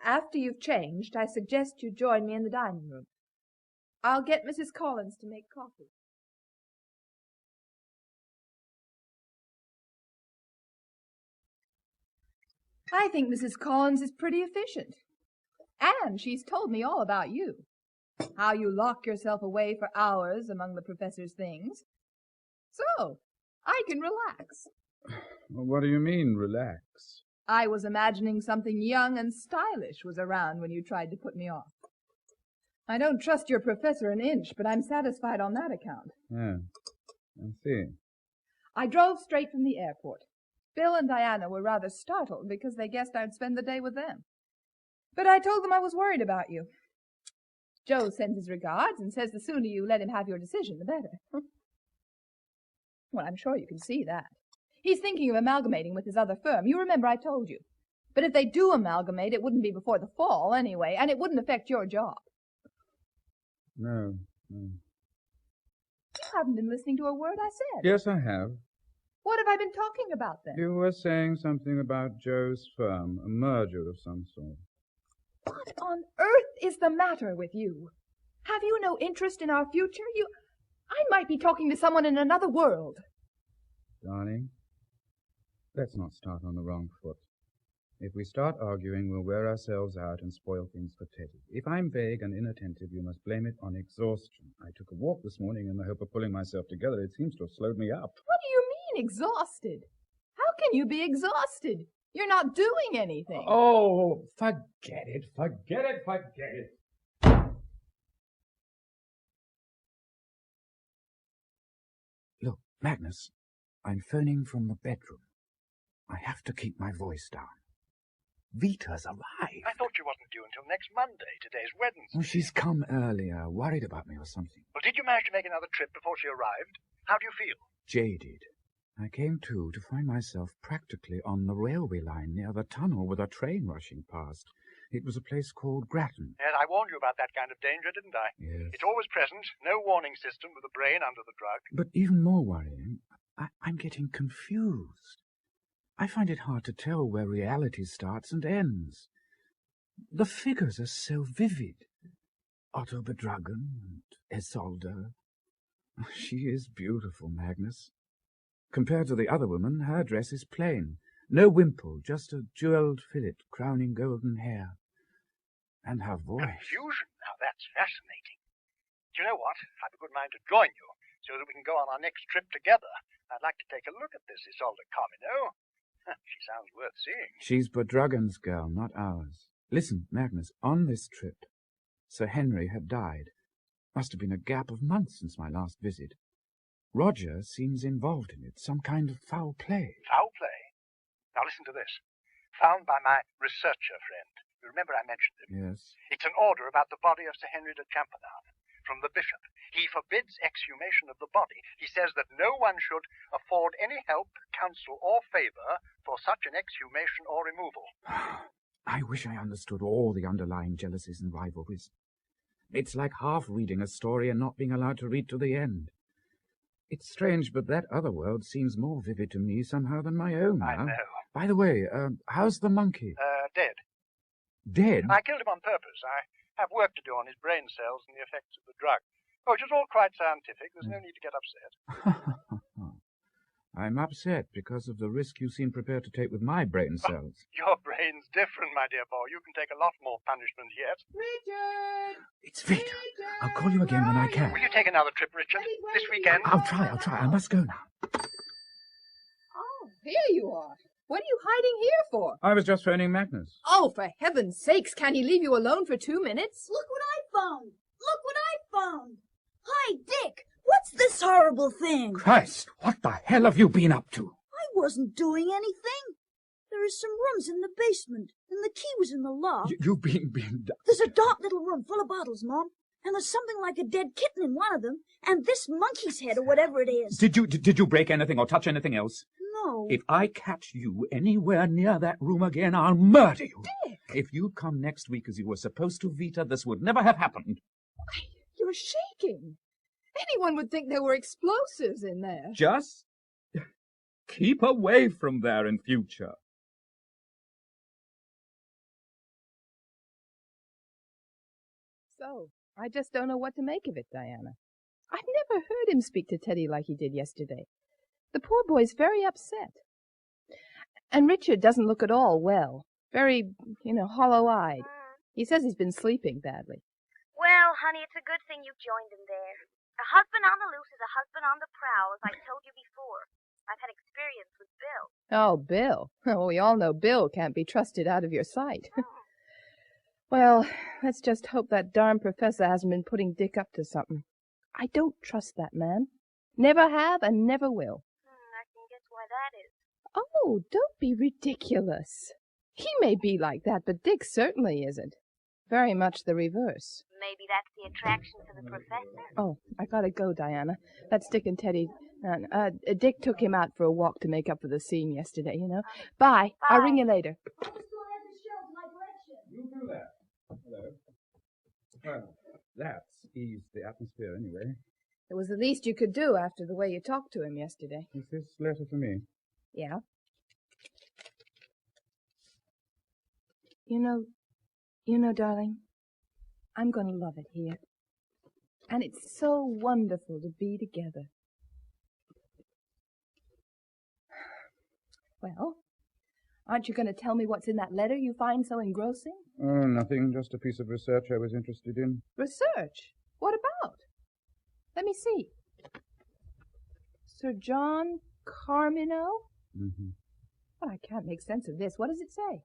After you've changed, I suggest you join me in the dining room. I'll get Mrs. Collins to make coffee. I think Mrs. Collins is pretty efficient. And she's told me all about you. How you lock yourself away for hours among the professor's things. So, I can relax. Well, what do you mean, relax? I was imagining something young and stylish was around when you tried to put me off. I don't trust your professor an inch, but I'm satisfied on that account. Yeah, I see. I drove straight from the airport. Bill and Diana were rather startled because they guessed I'd spend the day with them. But I told them I was worried about you. Joe sends his regards and says the sooner you let him have your decision, the better. Well, I'm sure you can see that. He's thinking of amalgamating with his other firm. You remember I told you. But if they do amalgamate, it wouldn't be before the fall anyway, and it wouldn't affect your job. No. You haven't been listening to a word I said. Yes, I have. What have I been talking about then? You were saying something about Joe's firm, a merger of some sort. What on earth is the matter with you? Have you no interest in our future? I might be talking to someone in another world. Darling, let's not start on the wrong foot. If we start arguing, we'll wear ourselves out and spoil things for Teddy. If I'm vague and inattentive, you must blame it on exhaustion. I took a walk this morning in the hope of pulling myself together. It seems to have slowed me up. What do you mean, exhausted? How can you be exhausted? You're not doing anything. Oh, forget it. Look, Magnus, I'm phoning from the bedroom. I have to keep my voice down. Vita's arrived. I thought she wasn't due until next Monday. Today's Wednesday. Oh, she's come earlier, worried about me or something. Well, did you manage to make another trip before she arrived? How do you feel? Jaded. I came to find myself practically on the railway line near the tunnel with a train rushing past. It was a place called Grattan. Yes, I warned you about that kind of danger, didn't I? Yes. It's always present. No warning system with the brain under the drug. But even more worrying, I'm getting confused. I find it hard to tell where reality starts and ends. The figures are so vivid. Otto Bedragen and Isolde. She is beautiful, Magnus. Compared to the other woman, her dress is plain. No wimple, just a jewelled fillet crowning golden hair. And her voice. Confusion? Now that's fascinating. Do you know what? I've a good mind to join you so that we can go on our next trip together. I'd like to take a look at this Isolde Carmino. She sounds worth seeing. She's Bedragen's girl, not ours. Listen, Magnus, on this trip, Sir Henry had died. Must have been a gap of months since my last visit. Roger seems involved in it, some kind of foul play. Foul play? Now listen to this. Found by my researcher friend. You remember I mentioned him? Yes. It's an order about the body of Sir Henry de Champernowne from the bishop. He forbids exhumation of the body. He says that no one should afford any help, counsel, or favour for such an exhumation or removal. I wish I understood all the underlying jealousies and rivalries. It's like half reading a story and not being allowed to read to the end. It's strange, but that other world seems more vivid to me somehow than my own now. I know. By the way, how's the monkey? Dead. Dead? I killed him on purpose. I have work to do on his brain cells and the effects of the drug. Oh, it was all quite scientific. There's no need to get upset. I'm upset because of the risk you seem prepared to take with my brain cells. Your brain's different, my dear boy. You can take a lot more punishment yet. Richard! It's Vita. I'll call you again when I can. Will you take another trip, Richard? This weekend? I'll try. I must go now. Oh, here you are. What are you hiding here for? I was just phoning Magnus. Oh, for heaven's sakes, can he leave you alone for 2 minutes? Look what I found! Look what I found! Hi, Dick! What's this horrible thing? Christ, what the hell have you been up to? I wasn't doing anything. There are some rooms in the basement, and the key was in the lock. You've been... There's a dark little room full of bottles, Mom, and there's something like a dead kitten in one of them, and this monkey's head or whatever it is. Did you break anything or touch anything else? No. If I catch you anywhere near that room again, I'll murder you. Dick! If you'd come next week as you were supposed to, Vita, this would never have happened. You're shaking. Anyone would think there were explosives in there. Just keep away from there in future. So, I just don't know what to make of it, Diana. I've never heard him speak to Teddy like he did yesterday. The poor boy's very upset. And Richard doesn't look at all well. Very, hollow-eyed. He says he's been sleeping badly. Well, honey, it's a good thing you joined him there. A husband on the loose is a husband on the prowl, as I told you before. I've had experience with Bill. Oh, Bill. Well, we all know Bill can't be trusted out of your sight. Well, let's just hope that darn professor hasn't been putting Dick up to something. I don't trust that man. Never have and never will. I can guess why that is. Oh, don't be ridiculous. He may be like that, but Dick certainly isn't. Very much the reverse. Maybe that's the attraction for the professor. Oh, I gotta go, Diana. That's Dick and Teddy. Dick took him out for a walk to make up for the scene yesterday, Bye. I'll ring you later. You do that. Hello. Well, that's eased the atmosphere anyway. It was the least you could do after the way you talked to him yesterday. Is this letter for me? Yeah. Darling, I'm going to love it here. And it's so wonderful to be together. Well, aren't you going to tell me what's in that letter you find so engrossing? Oh, nothing. Just a piece of research I was interested in. Research? What about? Let me see. Sir John Carmino? Mm-hmm. Well, I can't make sense of this. What does it say?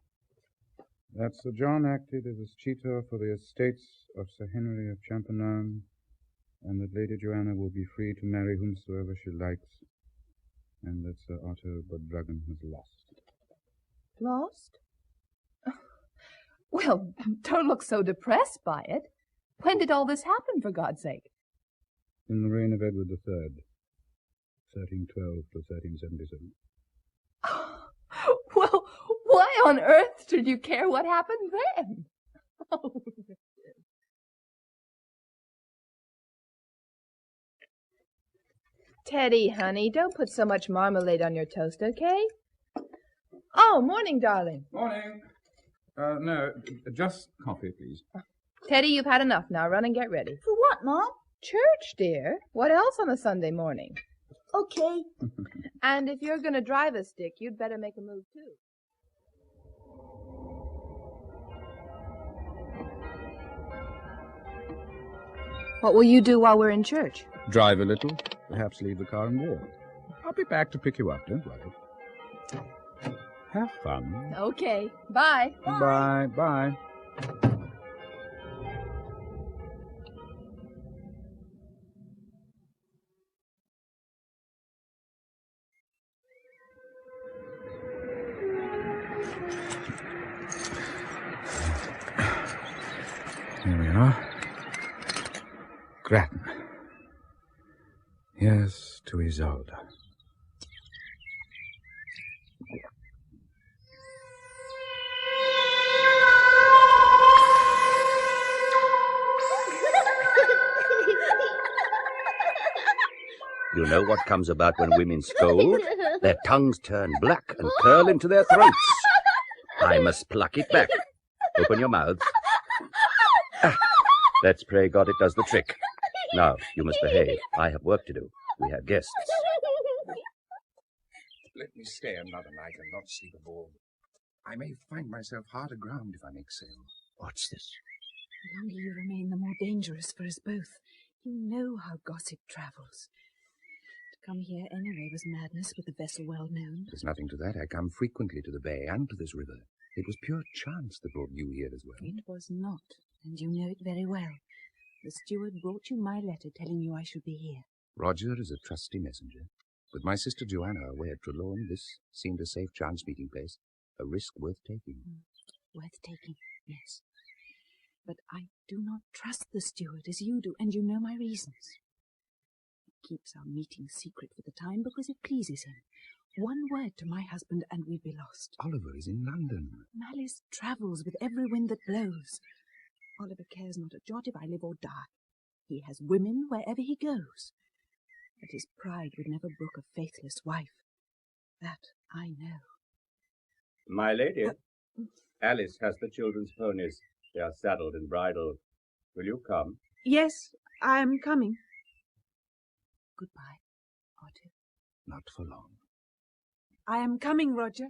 That Sir John acted as a tutor for the estates of Sir Henry of Champernowne, and that Lady Joanna will be free to marry whomsoever she likes, and that Sir Otto Bodrugan has lost. Lost? Well, don't look so depressed by it. When did all this happen, for God's sake? In the reign of Edward III, 1312 to 1377. Well, why on earth should you care what happened then? Oh. Teddy, honey, don't put so much marmalade on your toast, okay? Oh, morning, darling. Morning. No, just coffee, please. Teddy, you've had enough now. Run and get ready. For what, Mom? Church, dear. What else on a Sunday morning? Okay. And if you're going to drive us, Dick, you'd better make a move, too. What will you do while we're in church? Drive a little, perhaps leave the car and walk. I'll be back to pick you up, don't worry. Have fun. Okay. Bye. Bye. Bye. Here we are. Grattan. Here's to Isolde. You know what comes about when women scold? Their tongues turn black and curl into their throats. I must pluck it back. Open your mouths. Let's pray God it does the trick. Now, you must behave. I have work to do. We have guests. Let me stay another night and not sleep aboard. I may find myself hard aground if I make sail. What's this? The longer you remain, the more dangerous for us both. You know how Gothic travels. To come here anyway was madness with the vessel well known. There's nothing to that. I come frequently to the bay and to this river. It was pure chance that brought you here as well. It was not, and you know it very well. The steward brought you my letter telling you I should be here. Roger is a trusty messenger. With my sister Joanna away at Trelawney, this seemed a safe chance meeting place. A risk worth taking. Worth taking, yes. But I do not trust the steward as you do, and you know my reasons. He keeps our meeting secret for the time because it pleases him. One word to my husband and we'd be lost. Oliver is in London. Malice travels with every wind that blows. Oliver cares not a jot if I live or die. He has women wherever he goes. But his pride would never brook a faithless wife. That I know. My lady, Alice has the children's ponies. They are saddled and bridled. Will you come? Yes, I am coming. Goodbye, Otto. Not for long. I am coming, Roger.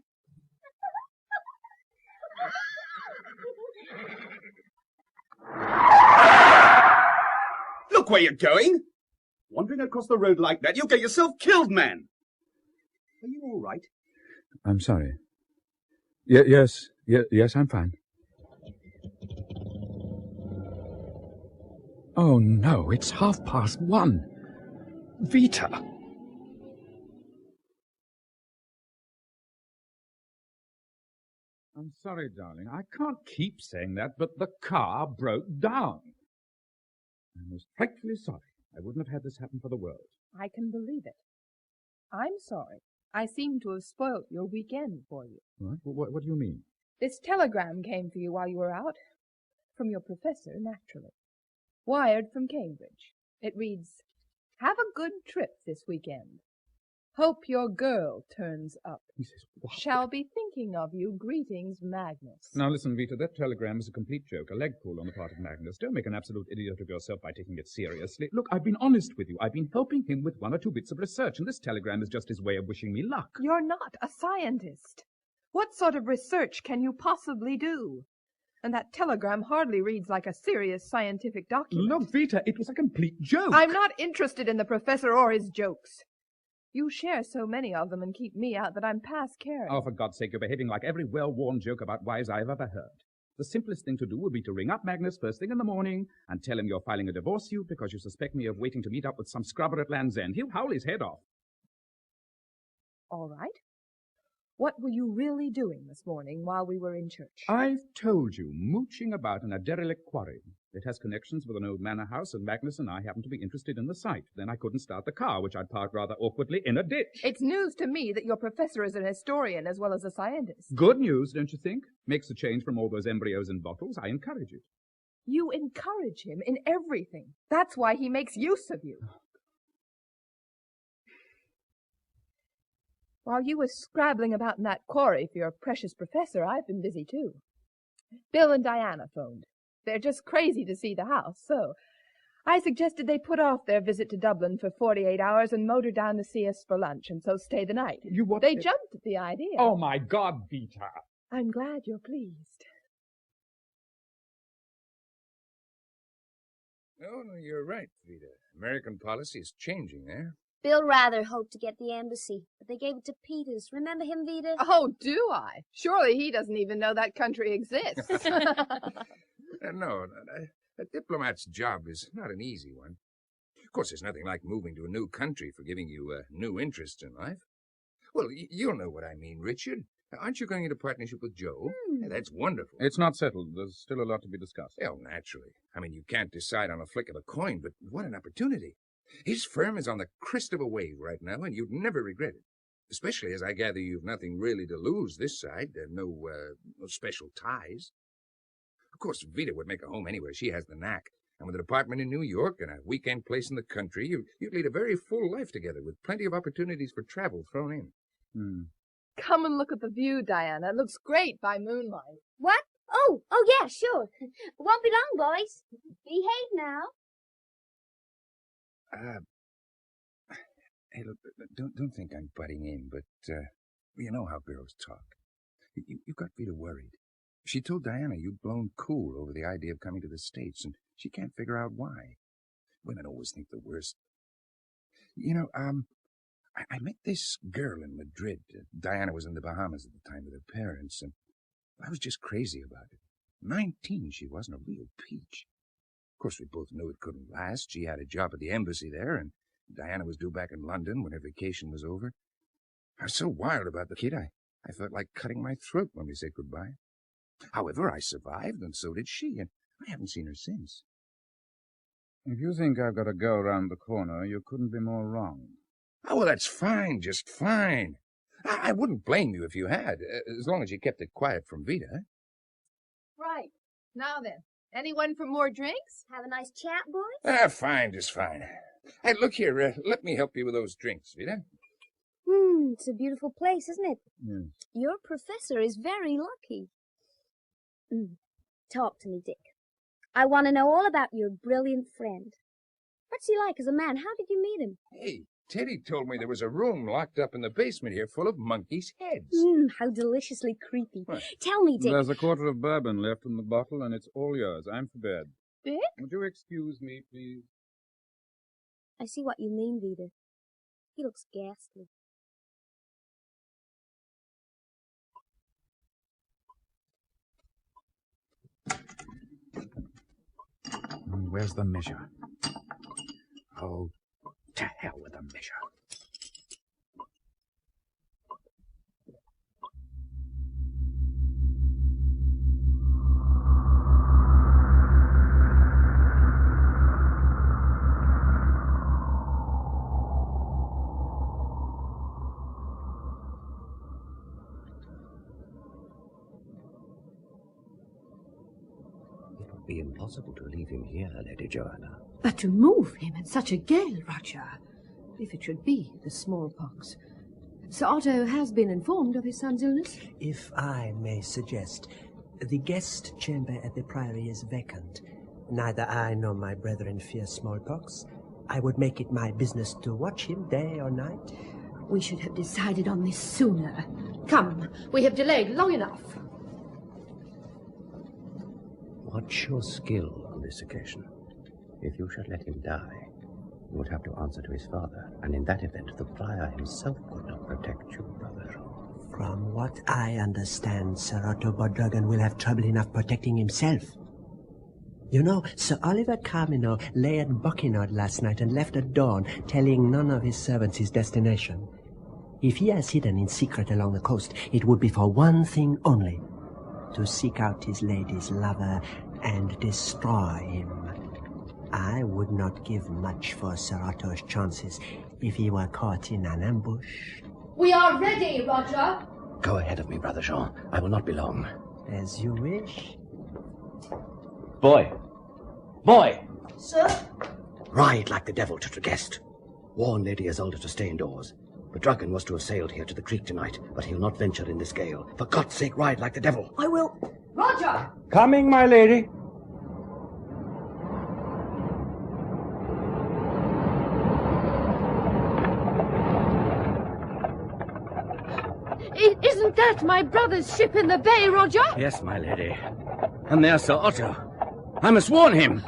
Look where you're going! Wandering across the road like that, you'll get yourself killed, man! Are you all right? I'm sorry. Yes, I'm fine. Oh, no, it's 1:30. Vita! I'm sorry, darling. I can't keep saying that, but the car broke down. I'm most frightfully sorry. I wouldn't have had this happen for the world. I can believe it. I'm sorry. I seem to have spoilt your weekend for you. What do you mean? This telegram came for you while you were out. From your professor, naturally. Wired from Cambridge. It reads, "Have a good trip this weekend. Hope your girl turns up. He says, what? Shall be thinking of you. Greetings, Magnus." Now listen, Vita, that telegram is a complete joke, a leg pull on the part of Magnus. Don't make an absolute idiot of yourself by taking it seriously. Look, I've been honest with you. I've been helping him with 1 or 2 bits of research, and this telegram is just his way of wishing me luck. You're not a scientist. What sort of research can you possibly do? And that telegram hardly reads like a serious scientific document. Look, Vita, it was a complete joke. I'm not interested in the professor or his jokes. You share so many of them and keep me out that I'm past caring. Oh, for God's sake, you're behaving like every well-worn joke about wives I've ever heard. The simplest thing to do would be to ring up Magnus first thing in the morning and tell him you're filing a divorce suit because you suspect me of waiting to meet up with some scrubber at Land's End. He'll howl his head off. All right. What were you really doing this morning while we were in church? I've told you, mooching about in a derelict quarry. It has connections with an old manor house, and Magnus and I happen to be interested in the site. Then I couldn't start the car, which I'd parked rather awkwardly in a ditch. It's news to me that your professor is an historian as well as a scientist. Good news, don't you think? Makes a change from all those embryos in bottles. I encourage it. You encourage him in everything. That's why he makes use of you. While you were scrabbling about in that quarry for your precious professor, I've been busy too. Bill and Diana phoned. They're just crazy to see the house, so I suggested they put off their visit to Dublin for 48 hours and motor down to see us for lunch and so stay the night. They jumped at the idea. Oh, my God, Vita. I'm glad you're pleased. Oh, no, you're right, Vita. American policy is changing there. Bill rather hoped to get the embassy, but they gave it to Peters. Remember him, Vita? Oh, do I? Surely he doesn't even know that country exists. No, a diplomat's job is not an easy one. Of course, there's nothing like moving to a new country for giving you new interests in life. Well, you'll know what I mean, Richard. Aren't you going into partnership with Joe? Yeah, that's wonderful. It's not settled. There's still a lot to be discussed. Well, naturally. I mean, you can't decide on a flick of a coin, but what an opportunity. His firm is on the crest of a wave right now, and you'd never regret it. Especially as I gather you've nothing really to lose this side. No special ties. Of course, Vita would make a home anywhere. She has the knack. And with an apartment in New York and a weekend place in the country, you'd lead a very full life together with plenty of opportunities for travel thrown in. Come and look at the view, Diana. It looks great by moonlight. What? Oh, yeah, sure. Won't be long, boys. Behave now. Hey, look, don't think I'm butting in, but you know how girls talk. You got Vita worried. She told Diana you'd blown cool over the idea of coming to the States, and she can't figure out why. Women always think the worst. You know, I met this girl in Madrid. Diana was in the Bahamas at the time with her parents, and I was just crazy about it. 19, she wasn't a real peach. Of course, we both knew it couldn't last. She had a job at the embassy there, and Diana was due back in London when her vacation was over. I was so wild about the kid, I felt like cutting my throat when we said goodbye. However, I survived, and so did she, and I haven't seen her since. If you think I've got to go around the corner, you couldn't be more wrong. Oh, well, that's fine, just fine. I wouldn't blame you if you had, as long as you kept it quiet from Vita. Right. Now then, anyone for more drinks? Have a nice chat, boys? Fine, just fine. Hey, look here, let me help you with those drinks, Vita. It's a beautiful place, isn't it? Yes. Your professor is very lucky. Talk to me, Dick. I want to know all about your brilliant friend. What's he like as a man? How did you meet him? Hey, Teddy told me there was a room locked up in the basement here full of monkeys' heads. How deliciously creepy. Tell me, Dick. There's a quarter of bourbon left in the bottle, and it's all yours. I'm for bed. Dick? Would you excuse me, please? I see what you mean, Vida. He looks ghastly. Where's the measure? Oh, to hell with the measure. It would be impossible to leave him here, Lady Joanna. But to move him in such a gale, Roger, if it should be the smallpox. Sir Otto has been informed of his son's illness? If I may suggest, the guest chamber at the Priory is vacant. Neither I nor my brethren fear smallpox. I would make it my business to watch him day or night. We should have decided on this sooner. Come, we have delayed long enough. What's your skill on this occasion? If you should let him die, you would have to answer to his father, and in that event the friar himself could not protect you, Brother Jean. From what I understand, Sir Otto Bordragon will have trouble enough protecting himself. You know, Sir Oliver Carmineau lay at Buckingham last night and left at dawn, telling none of his servants his destination. If he has hidden in secret along the coast, it would be for one thing only, to seek out his lady's lover and destroy him. I would not give much for Sir Otto's chances if he were caught in an ambush. We are ready, Roger. Go ahead of me, Brother Jean. I will not be long. As you wish. Boy! Boy! Sir? Ride like the devil to Tregest. Warn Lady Isolde to stay indoors. The dragon was to have sailed here to the creek tonight, but he'll not venture in this gale. For God's sake, ride like the devil. I will. Roger! Coming, my lady. Isn't that my brother's ship in the bay, Roger? Yes, my lady. And there's Sir Otto. I must warn him.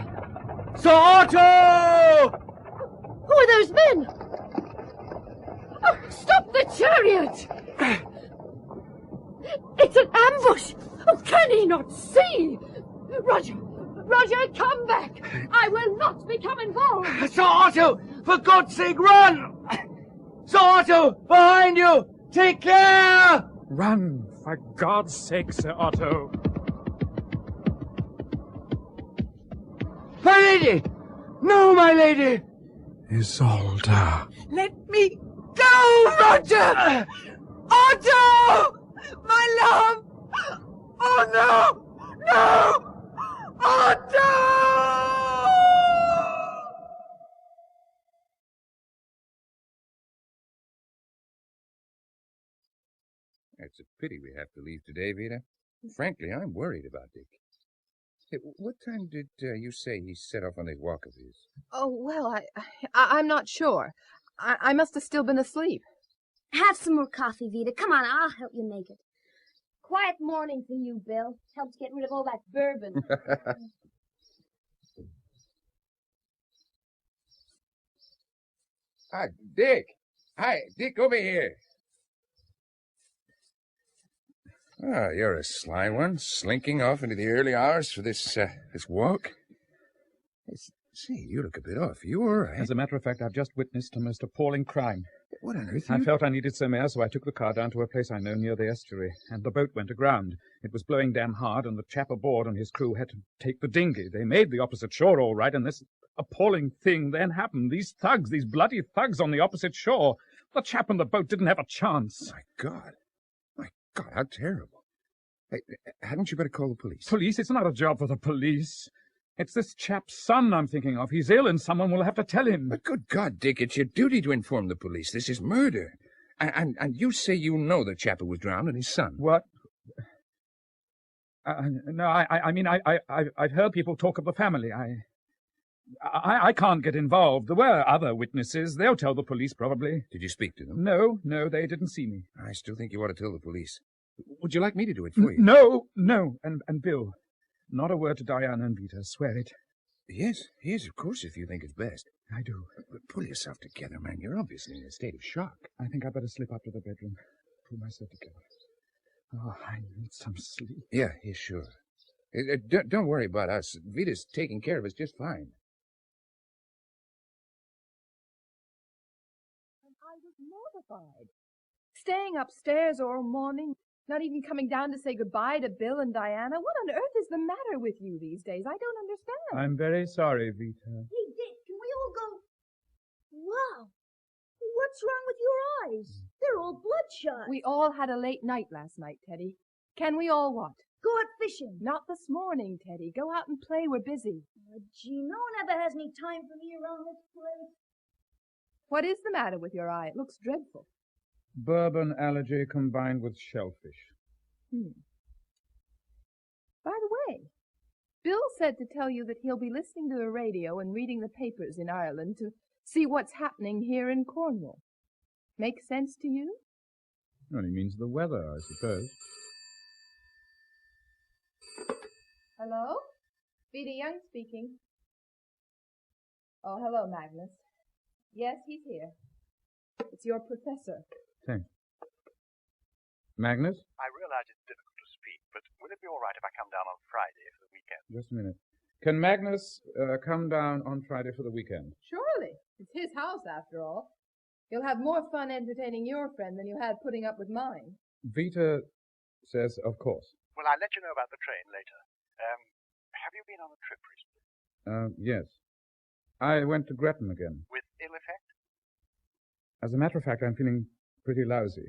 Sir Otto! Who are those men? Oh, stop the chariot! It's an ambush! Oh, can he not see? Roger! Roger, come back! I will not become involved! Sir Otto! For God's sake, run! Sir Otto! Behind you! Take care! Run, for God's sake, Sir Otto. My lady! No, my lady! Isolde. Let me go, Roger! Otto! My love! Oh, no! No! Otto! It's a pity we have to leave today, Vida. Frankly, I'm worried about Dick. Hey, what time did you say he set off on his walk of his? Oh, well, I'm not sure. I must have still been asleep. Have some more coffee, Vida. Come on, I'll help you make it. Quiet morning for you, Bill. Helps get rid of all that bourbon. Ah, Dick! Hi, Dick, over here. Ah, you're a sly one, slinking off into the early hours for this walk. Say, you look a bit off. You all right? As a matter of fact, I've just witnessed a most appalling crime. What on earth? I felt I needed some air, so I took the car down to a place I know near the estuary, and the boat went aground. It was blowing damn hard, and the chap aboard and his crew had to take the dinghy. They made the opposite shore all right, and this appalling thing then happened. These thugs, these bloody thugs on the opposite shore. The chap in the boat didn't have a chance. My God, how terrible. Hey, hadn't you better call the police? Police? It's not a job for the police. It's this chap's son I'm thinking of. He's ill, and someone will have to tell him. But good God, Dick, it's your duty to inform the police. This is murder. And you say you know the chap who was drowned and his son. What? No, I mean, I've heard people talk of the family. I can't get involved. There were other witnesses. They'll tell the police, probably. Did you speak to them? No, they didn't see me. I still think you ought to tell the police. Would you like me to do it for you? No. And Bill, not a word to Diana and Vita. Swear it. Yes, of course, if you think it's best. I do. But pull yourself together, man. You're obviously in a state of shock. I think I'd better slip up to the bedroom. Pull myself together. Oh, I need some sleep. Yeah, sure. Don't worry about us. Vita's taking care of us just fine. I was mortified. Staying upstairs all morning, not even coming down to say goodbye to Bill and Diana. What on earth is the matter with you these days? I don't understand. I'm very sorry, Vita. Hey, Dick, can we all go? Wow. What's wrong with your eyes? They're all bloodshot. We all had a late night last night, Teddy. Can we all what? Go out fishing. Not this morning, Teddy. Go out and play. We're busy. Gee, no one ever has any time for me around this place. What is the matter with your eye? It looks dreadful. Bourbon allergy combined with shellfish. By the way, Bill said to tell you that he'll be listening to the radio and reading the papers in Ireland to see what's happening here in Cornwall. Make sense to you? Well, he means the weather, I suppose. Hello? Vita Young speaking. Oh, hello, Magnus. Yes, he's here. It's your professor. Thanks. Magnus? I realize it's difficult to speak, but will it be all right if I come down on Friday for the weekend? Just a minute. Can Magnus come down on Friday for the weekend? Surely. It's his house, after all. You'll have more fun entertaining your friend than you had putting up with mine. Vita says, of course. Well, I'll let you know about the train later. Have you been on a trip recently? Yes. I went to Gretton again. With ill effect? As a matter of fact, I'm feeling pretty lousy.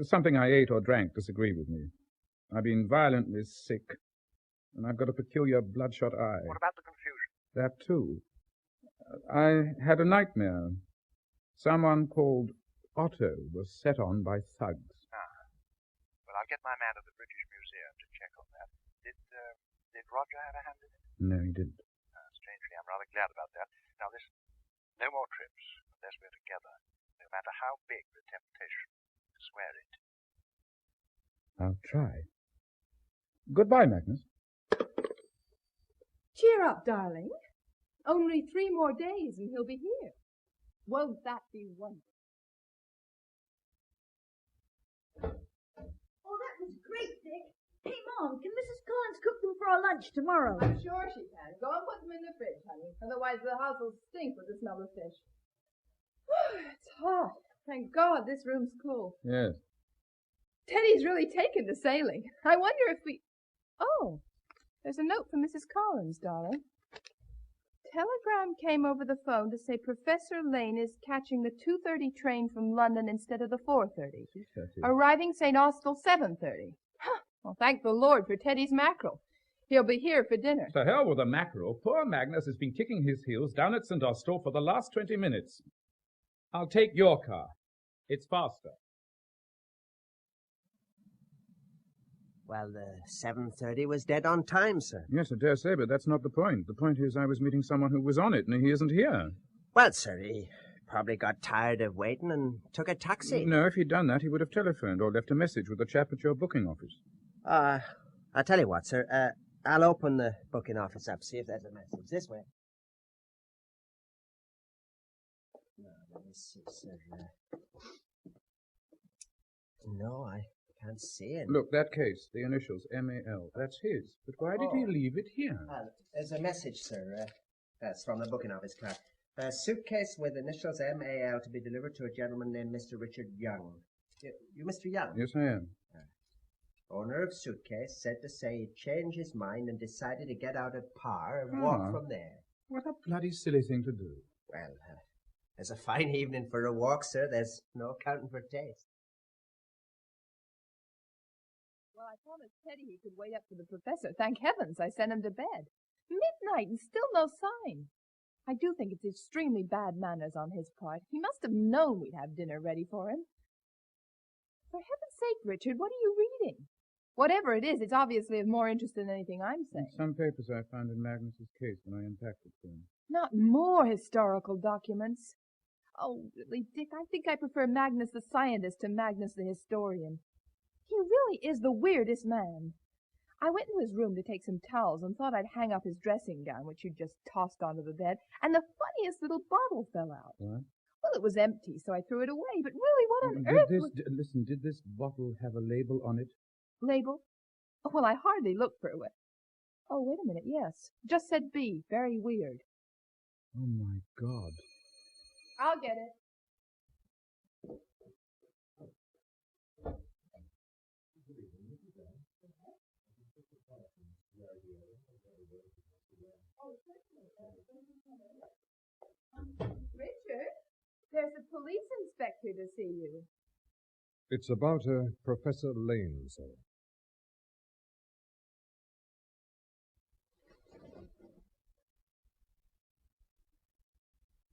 Something I ate or drank disagreed with me. I've been violently sick, and I've got a peculiar bloodshot eye. What about the confusion? That, too. I had a nightmare. Someone called Otto was set on by thugs. Well, I'll get my man at the British Museum to check on that. Did Roger have a hand in it? No, he didn't. Strangely, I'm rather glad about that. Now listen, no more trips unless we're together, no matter how big the temptation. Swear it. I'll try. Goodbye, Magnus. Cheer up, darling. Only 3 more days and he'll be here. Won't that be wonderful? Oh, that was great, Dick. Hey, Mom, can Mrs. Collins cook them for our lunch tomorrow? I'm sure she can. Go and put them in the fridge, honey. Otherwise the house will stink with the smell of fish. It's hot. Thank God this room's cool. Yes. Teddy's really taken to sailing. I wonder if we... Oh, there's a note from Mrs. Collins, darling. Telegram came over the phone to say Professor Lane is catching the 2:30 train from London instead of the 4:30. Arriving St. Austell 7:30. Well, thank the Lord for Teddy's mackerel. He'll be here for dinner. To hell with the mackerel. Poor Magnus has been kicking his heels down at St. Austell for the last 20 minutes. I'll take your car. It's faster. Well, the 7:30 was dead on time, sir. Yes, I dare say, but that's not the point. The point is I was meeting someone who was on it, and he isn't here. Well, sir, he probably got tired of waiting and took a taxi. No, if he'd done that, he would have telephoned or left a message with the chap at your booking office. I'll tell you what, sir. I'll open the booking office up, see if there's a message. This way. No, let me see, sir. No, I can't see it. Look, that case, the initials M-A-L, that's his. But why did he leave it here? There's a message, sir. That's from the booking office clerk. A suitcase with initials M-A-L to be delivered to a gentleman named Mr. Richard Young. You Mr. Young? Yes, I am. Owner of suitcase said to say he'd changed his mind and decided to get out at Par and walk from there. What a bloody silly thing to do. Well, there's a fine evening for a walk, sir. There's no accounting for taste. Well, I promised Teddy he could wait up for the professor. Thank heavens I sent him to bed. Midnight and still no sign. I do think it's extremely bad manners on his part. He must have known we'd have dinner ready for him. For heaven's sake, Richard, what are you reading? Whatever it is, it's obviously of more interest than anything I'm saying. Some papers I found in Magnus's case when I unpacked it for him. Not more historical documents. Oh, really, Dick, I think I prefer Magnus the scientist to Magnus the historian. He really is the weirdest man. I went into his room to take some towels and thought I'd hang up his dressing gown, which you'd just tossed onto the bed, and the funniest little bottle fell out. What? Well, it was empty, so I threw it away, but really, what on earth was... Listen, did this bottle have a label on it? Label? Oh, well, I hardly looked for it. Oh, wait a minute, yes. Just said B. Very weird. Oh, my God. I'll get it. Richard, there's a police inspector to see you. It's about Professor Lane, sir.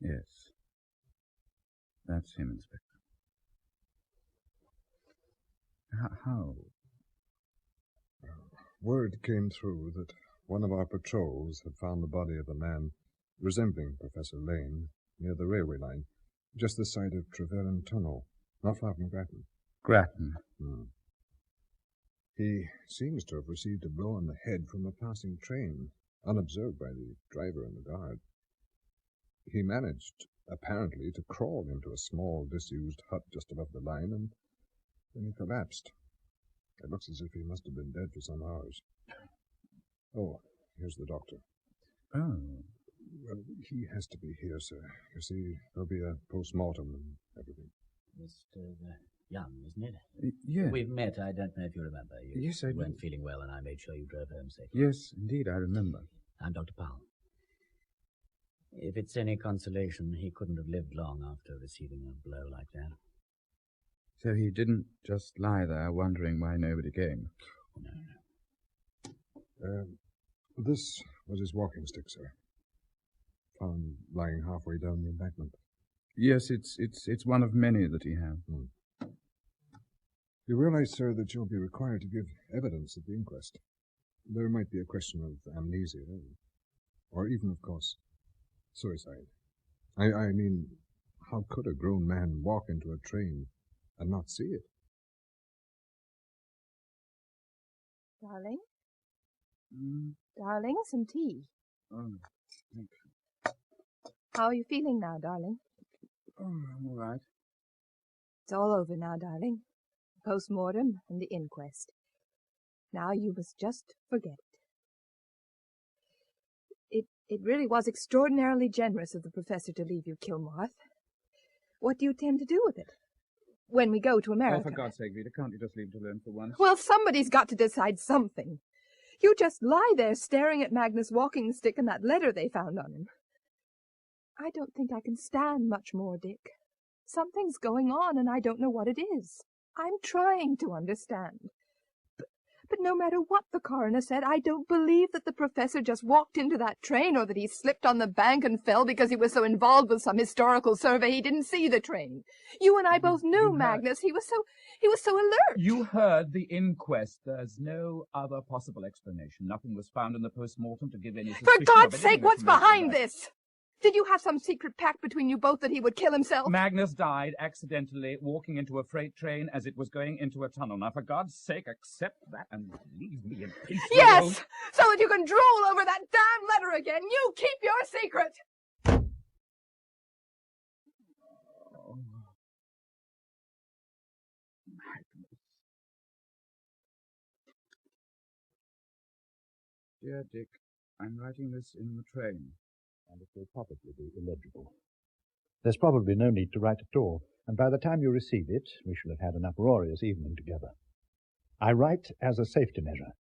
Yes. That's him, Inspector. How? Word came through that one of our patrols had found the body of a man resembling Professor Lane near the railway line, just this side of Trevelyan Tunnel, not far from Grattan. Grattan? He seems to have received a blow on the head from a passing train, unobserved by the driver and the guard. He managed, apparently, to crawl into a small, disused hut just above the line, and then he collapsed. It looks as if he must have been dead for some hours. Oh, here's the doctor. Oh. Well, he has to be here, sir. You see, there'll be a post-mortem and everything. Mr. Young, isn't it? Yeah. We've met. I don't know if you remember. Yes, I do. You weren't feeling well, and I made sure you drove home safely. Yes, indeed, I remember. I'm Dr. Powell. If it's any consolation, he couldn't have lived long after receiving a blow like that. So he didn't just lie there wondering why nobody came? No. This was his walking stick, sir. Found lying halfway down the embankment. Yes, it's one of many that he had. You realize, sir, that you'll be required to give evidence at the inquest. There might be a question of amnesia, or even, of course, suicide. I mean, how could a grown man walk into a train and not see it? Darling? Darling, some tea. Oh, thanks. How are you feeling now, darling? Oh, I'm all right. It's all over now, darling. The post-mortem and the inquest. Now you must just forget it. It really was extraordinarily generous of the professor to leave you Kilmarth. What do you intend to do with it? When we go to America? Oh, for God's sake, Rita, can't you just leave it alone for once? Well, somebody's got to decide something. You just lie there staring at Magnus' walking stick and that letter they found on him. I don't think I can stand much more, Dick. Something's going on, and I don't know what it is. I'm trying to understand. But no matter what the coroner said, I don't believe that the professor just walked into that train or that he slipped on the bank and fell because he was so involved with some historical survey he didn't see the train. You and I both knew Magnus. He was so alert. You heard the inquest. There's no other possible explanation. Nothing was found in the post-mortem to give any suspicion. For God's sake, what's behind this? Did you have some secret pact between you both that he would kill himself? Magnus died accidentally walking into a freight train as it was going into a tunnel. Now, for God's sake, accept that and leave me in peace. Yes! So that you can drool over that damn letter again. You keep your secret! Oh. Magnus. Dear Dick, I'm writing this in the train. And it will probably be illegible. There's probably no need to write at all, and by the time you receive it, we shall have had an uproarious evening together. I write as a safety measure.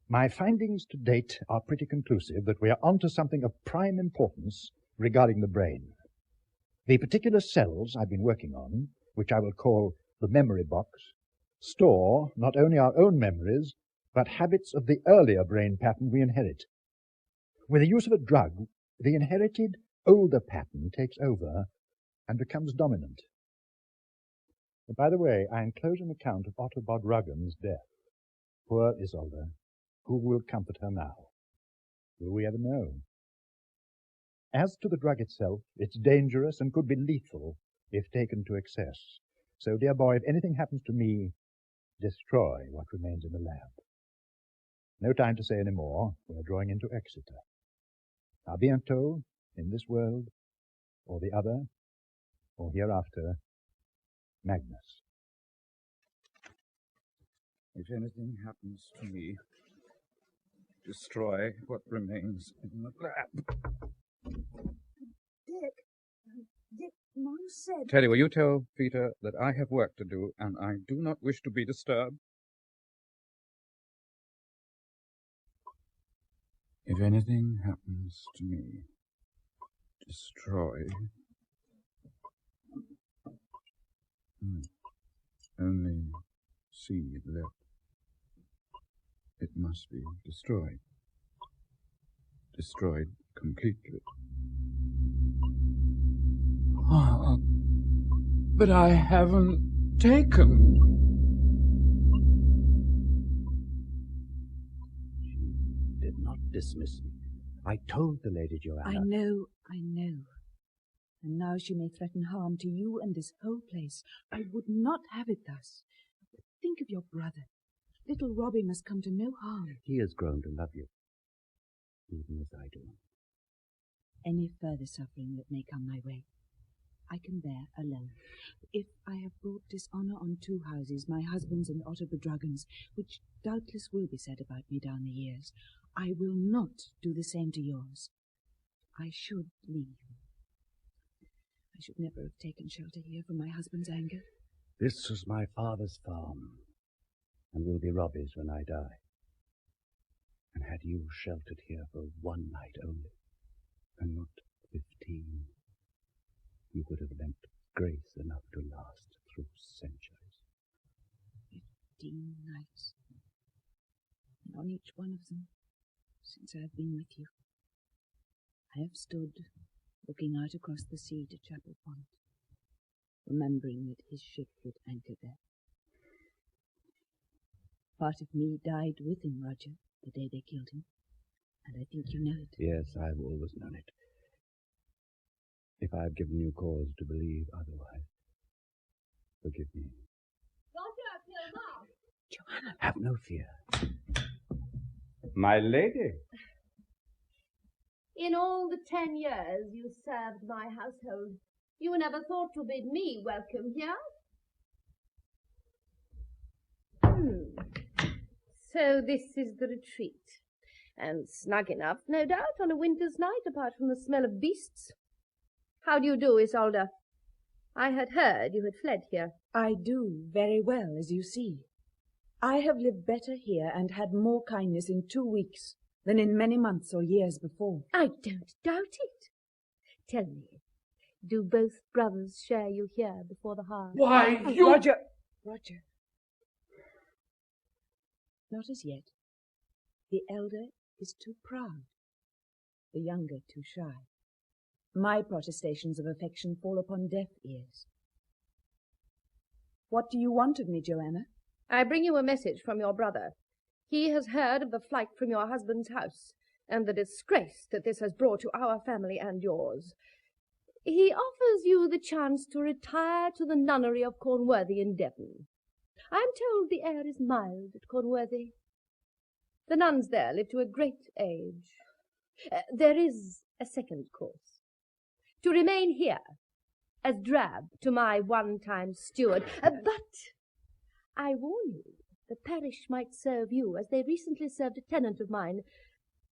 My findings to date are pretty conclusive that we are onto something of prime importance regarding the brain. The particular cells I've been working on, which I will call the memory box, store not only our own memories, but habits of the earlier brain pattern we inherit. With the use of a drug, the inherited older pattern takes over and becomes dominant. By the way, I enclose an account of Otto Bodrugan's death. Poor Isolde. Who will comfort her now? Will we ever know? As to the drug itself, it's dangerous and could be lethal if taken to excess. So, dear boy, if anything happens to me, destroy what remains in the lab. No time to say any more. We're drawing into Exeter. A bientôt, in this world, or the other, or hereafter, Magnus. If anything happens to me, destroy what remains in the lab. Dick, Mom said... Teddy, will you tell Peter that I have work to do, and I do not wish to be disturbed? If anything happens to me, destroy. Only seed left. It must be destroyed. Destroyed completely. Ah, but I haven't taken. She did not dismiss me. I told the Lady Joanna. I know. And now she may threaten harm to you and this whole place. I would not have it thus. Think of your brother. Little Robbie must come to no harm. He has grown to love you, even as I do. Any further suffering that may come my way, I can bear alone. If I have brought dishonour on two houses, my husband's and Otto Bedragon's, which doubtless will be said about me down the years, I will not do the same to yours. I should leave. I should never have taken shelter here from my husband's anger. This was my father's farm, and will be Robbie's when I die. And had you sheltered here for one night only, and not 15, you would have lent grace enough to last through centuries. 15 nights. And on each one of them, since I have been with you, I have stood looking out across the sea to Chapel Point, remembering that his ship would anchor there. Part of me died with him, Roger, the day they killed him, and I think you know it. Yes, I've always known it. If I have given you cause to believe otherwise, forgive me. Joanna, have no fear. My lady. In all the 10 years you served my household, you never thought to bid me welcome here? So this is the retreat. And snug enough, no doubt, on a winter's night, apart from the smell of beasts. How do you do, Isolde? I had heard you had fled here. I do very well, as you see. I have lived better here and had more kindness in 2 weeks than in many months or years before. I don't doubt it. Tell me, do both brothers share you here before the hearth? Why, you... Roger! Not as yet. The elder is too proud, the younger too shy. My protestations of affection fall upon deaf ears. What do you want of me, Joanna? I bring you a message from your brother. He has heard of the flight from your husband's house, and the disgrace that this has brought to our family and yours. He offers you the chance to retire to the nunnery of Cornworthy in Devon. I'm told the air is mild at Cornworthy. The nuns there live to a great age. There is a second course. To remain here, as drab to my one-time steward. But I warn you, the parish might serve you as they recently served a tenant of mine,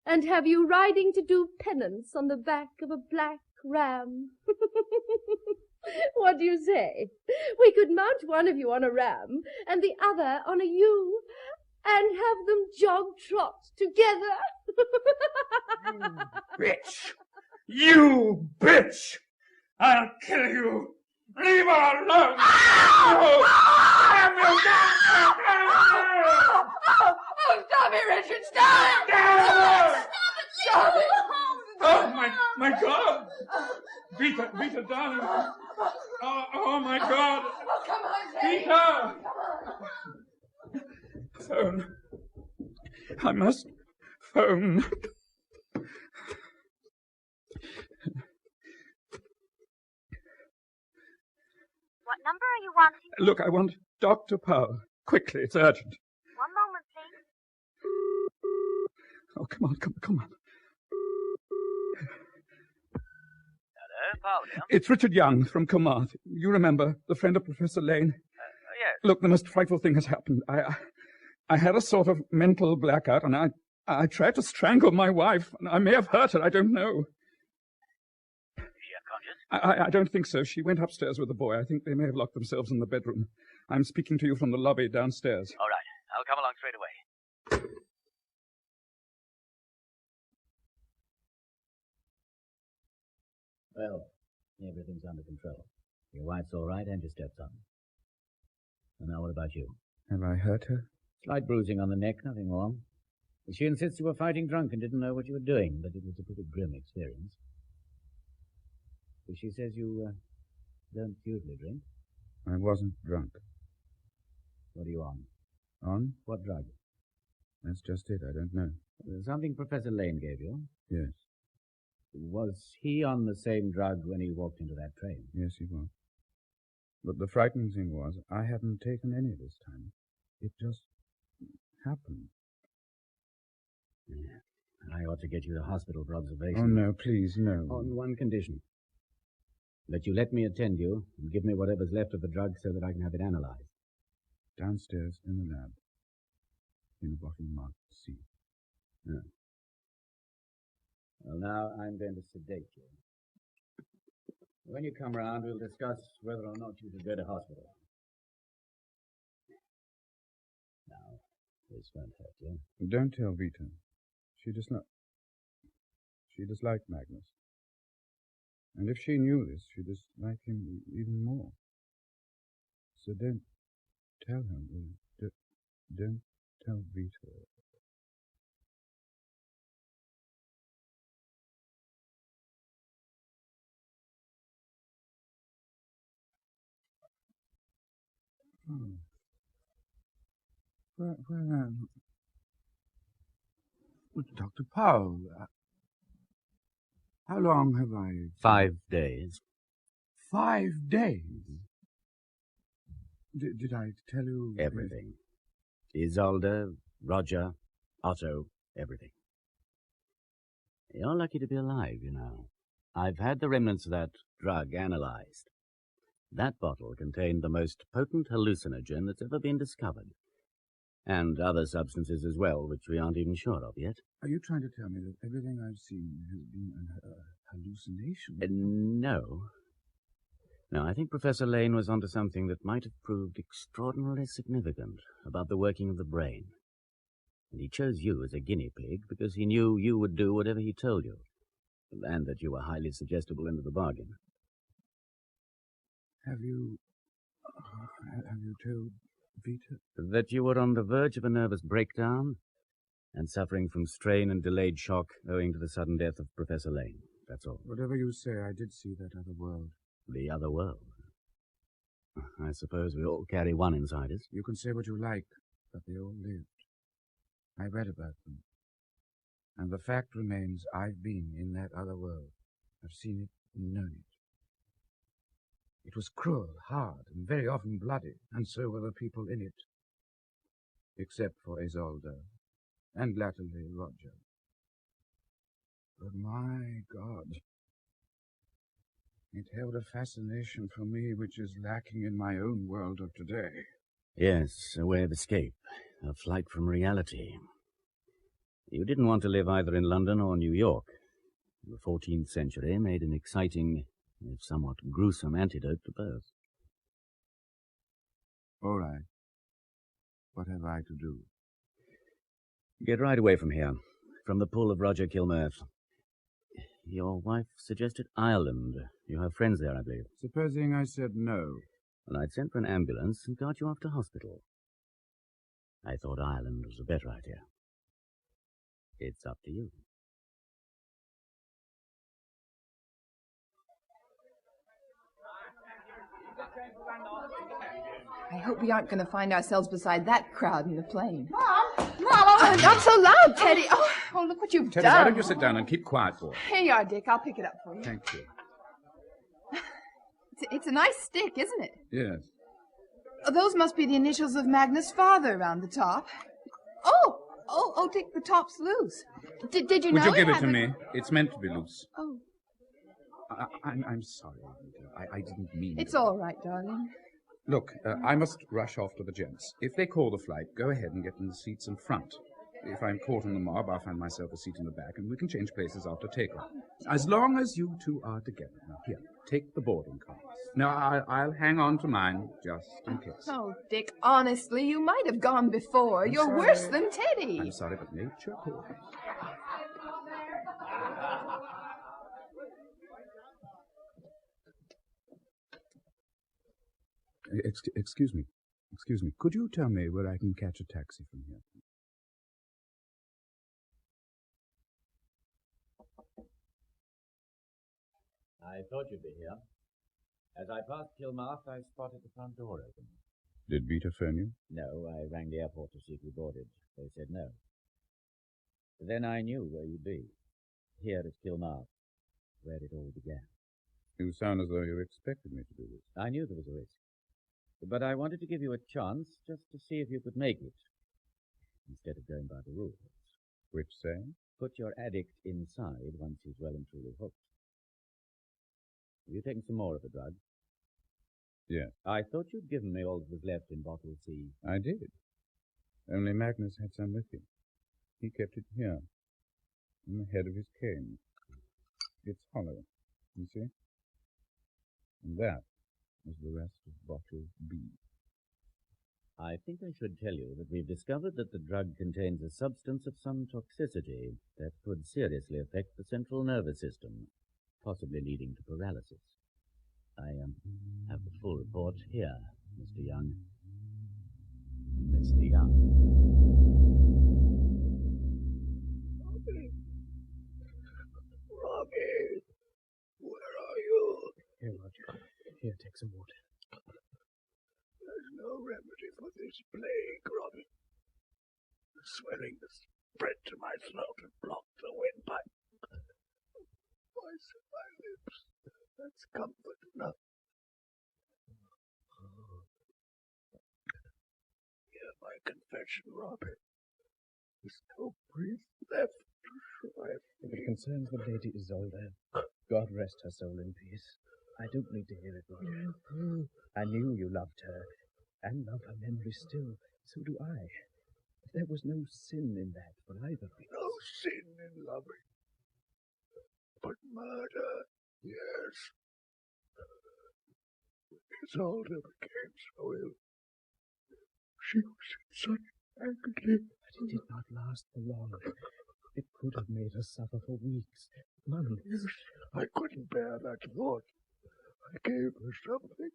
and have you riding to do penance on the back of a black ram. What do you say? We could mount one of you on a ram and the other on a ewe, and have them jog-trot together. Bitch! You bitch! I'll kill you! Leave her alone! Oh, stop it, Richard! Stop it! Stop it! Oh, my God! Vita, darling! Oh, my God! Come on, Vita! I must phone. What number are you wanting? Look, I want Dr. Powell. Quickly, it's urgent. One moment, please. Oh, come on. Hello, Paul here. It's Richard Young from Kilmarth. You remember, the friend of Professor Lane? Yes. Look, the most frightful thing has happened. I had a sort of mental blackout, and I tried to strangle my wife, and I may have hurt her, I don't know. Is she unconscious? I don't think so. She went upstairs with the boy. I think they may have locked themselves in the bedroom. I'm speaking to you from the lobby downstairs. All right. I'll come along straight away. Well, everything's under control. Your wife's all right, and your stepson. And now what about you? Have I hurt her? Slight bruising on the neck, nothing more. She insists you were fighting drunk and didn't know what you were doing, but it was a pretty grim experience. She says you don't usually drink. I wasn't drunk. What are you on? On? What drug? That's just it. I don't know. Something Professor Lane gave you? Yes. Was he on the same drug when he walked into that train? Yes, he was. But the frightening thing was, I hadn't taken any this time. It just happened. Yeah. I ought to get you to hospital for observation. Oh, no, please, no. On one condition. That you let me attend you and give me whatever's left of the drug so that I can have it analyzed. Downstairs in the lab. In a bottle marked C. Yeah. Well, now I'm going to sedate you. When you come round, we'll discuss whether or not you should go to hospital. Now, this won't hurt you. Don't tell Vita. She disliked Magnus. And if she knew this, she'd dislike him even more. So don't tell her. Don't tell Vita. Oh. Dr. Powell, how long have I... 5 days. 5 days? Did I tell you... Everything. Isolde, Roger, Otto, everything. You're lucky to be alive, you know. I've had the remnants of that drug analyzed. That bottle contained the most potent hallucinogen that's ever been discovered. And other substances as well, which we aren't even sure of yet. Are you trying to tell me that everything I've seen has been an hallucination? No. No, I think Professor Lane was onto something that might have proved extraordinarily significant about the working of the brain. And he chose you as a guinea pig because he knew you would do whatever he told you, and that you were highly suggestible into the bargain. Have you told Vita? That you were on the verge of a nervous breakdown and suffering from strain and delayed shock owing to the sudden death of Professor Lane. That's all. Whatever you say, I did see that other world. The other world? I suppose we all carry one inside us. You can say what you like, but they all lived. I read about them. And the fact remains, I've been in that other world. I've seen it and known it. It was cruel, hard, and very often bloody, and so were the people in it. Except for Isolde, and latterly Roger. But my God, it held a fascination for me which is lacking in my own world of today. Yes, a way of escape, a flight from reality. You didn't want to live either in London or New York. The 14th century made an exciting, if somewhat gruesome antidote to both. All right. What have I to do? Get right away from here, from the pull of Roger Kilmarth. Your wife suggested Ireland. You have friends there, I believe. Supposing I said no? Well, I'd sent for an ambulance and got you off to hospital. I thought Ireland was a better idea. It's up to you. I hope we aren't going to find ourselves beside that crowd in the plane. Mom, I Not so loud, Teddy. Oh, look what you've Teddy, done. why don't you sit down and keep quiet for? Here you are, Dick. I'll pick it up for you. Thank you. It's a nice stick, isn't it? Yes. Those must be the initials of Magnus' father around the top. Oh, Dick, the top's loose. Did you know? Would you give it had to the- me? It's meant to be loose. Oh, I'm sorry. I didn't mean it's it. all right, darling. Look, I must rush off to the gents. If they call the flight, go ahead and get in the seats in front. If I'm caught in the mob, I'll find myself a seat in the back, and we can change places after takeoff. As long as you two are together. Now, here, take the boarding cards. No, I'll hang on to mine, just in case. Oh, Dick, honestly, you might have gone before. You're sorry. worse than Teddy. I'm sorry, but nature calls. Excuse me. Could you tell me where I can catch a taxi from here? I thought you'd be here. As I passed Kilmarth, I spotted the front door open. Did Vita phone you? No, I rang the airport to see if you boarded. They said no. Then I knew where you'd be. Here at Kilmarth, where it all began. You sound as though you expected me to do this. I knew there was a risk. But I wanted to give you a chance just to see if you could make it, instead of going by the rules. Which say? Put your addict inside once he's well and truly hooked. Have you taken some more of the drug? Yes. I thought you'd given me all that was left in bottle C. I did. Only Magnus had some with him. He kept it here, in the head of his cane. It's hollow, you see? And that is the rest of bottle B. I think I should tell you that we've discovered that the drug contains a substance of some toxicity that could seriously affect the central nervous system, possibly leading to paralysis. I have the full report here, Mr. Young. Mr. Young. Robbie, where are you? Here, Roger. Here, take some water. There's no remedy for this plague, Robbie. The swelling has spread to my throat and blocked the windpipe. Voice in my lips. That's comfort enough. Hear my confession, Robbie. There's no breath left to shrive. If it concerns the Lady Isolde, God rest her soul in peace. I don't need to hear it, Roger. I knew you loved her, and love her memory still. So do I. There was no sin in that for either of us. No sin in loving. But murder, yes. Isolde became so ill. She was in such agony. But it did not last for long. It could have made her suffer for weeks, months. Yes, I couldn't bear that thought. I gave her something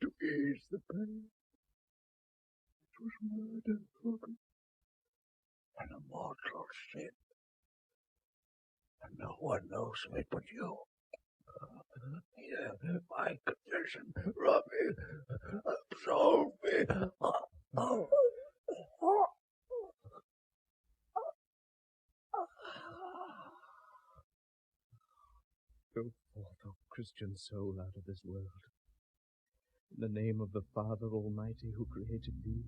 to ease the pain. It was murder, Robin. An immortal sin. And no one knows of it but you. Hear my confession, Robbie. Absolve me. Go forth, O Christian soul, out of this world. In the name of the Father Almighty who created thee,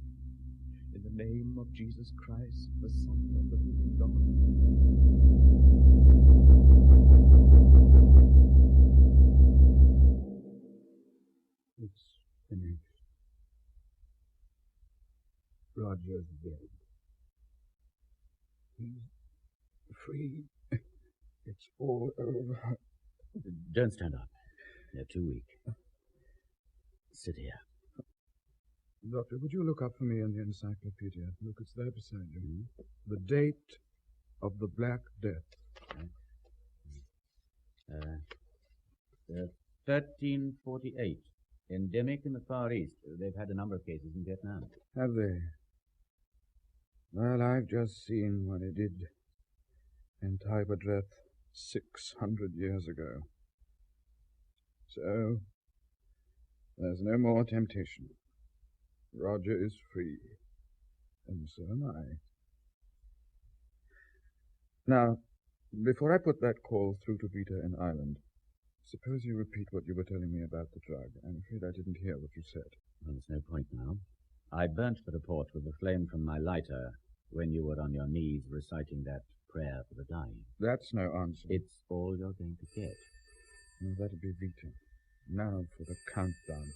in the name of Jesus Christ, the Son of the living God. It's finished. Roger's dead. He's free. It's all over. Don't stand up. They're too weak. Sit here. Doctor, would you look up for me in the encyclopedia? Look, it's there beside you. The date of the Black Death. 1348. Endemic in the Far East. They've had a number of cases in Vietnam. Have they? Well, I've just seen what it did in Tywardreath 600 years ago. So, there's no more temptation. Roger is free, and so am I. Now, before I put that call through to Vita in Ireland, suppose you repeat what you were telling me about the drug. I'm afraid I didn't hear what you said. Well, there's no point now. I burnt the report with the flame from my lighter when you were on your knees reciting that prayer for the dying. That's no answer. It's all you're going to get. Well, that'll be Vita. Now for the countdown.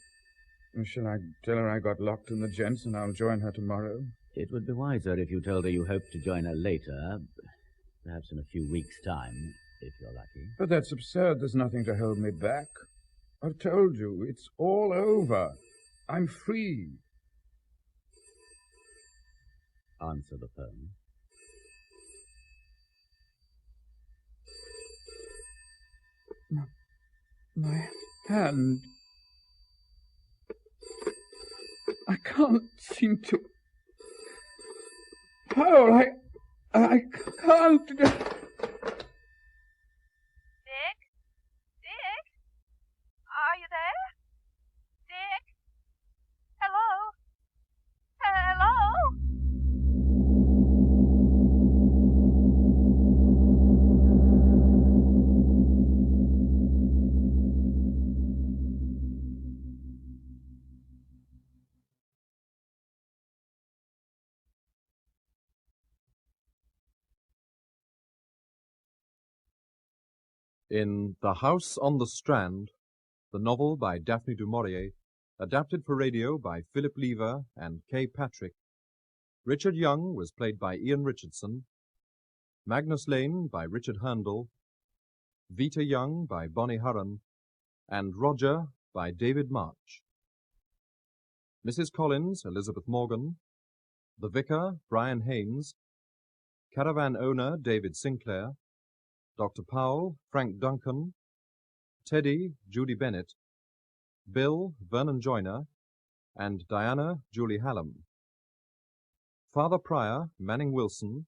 Shall I tell her I got locked in the gents and I'll join her tomorrow? It would be wiser if you told her you hope to join her later, perhaps in a few weeks' time, if you're lucky. But that's absurd. There's nothing to hold me back. I've told you, it's all over. I'm free. Answer the phone. My hand. I can't seem to. Paul, I can't. Dick? Dick? Are you there? Dick? Hello? Hello? In The House on the Strand, the novel by Daphne du Maurier, adapted for radio by Philip Lever and Kay Patrick, Richard Young was played by Ian Richardson, Magnus Lane by Richard Handel, Vita Young by Bonnie Hurren, and Roger by David March. Mrs. Collins, Elizabeth Morgan, the Vicar, Brian Haynes, Caravan Owner, David Sinclair, Dr. Powell, Frank Duncan, Teddy, Judy Bennett, Bill, Vernon Joyner, and Diana, Julie Hallam. Father Prior, Manning Wilson,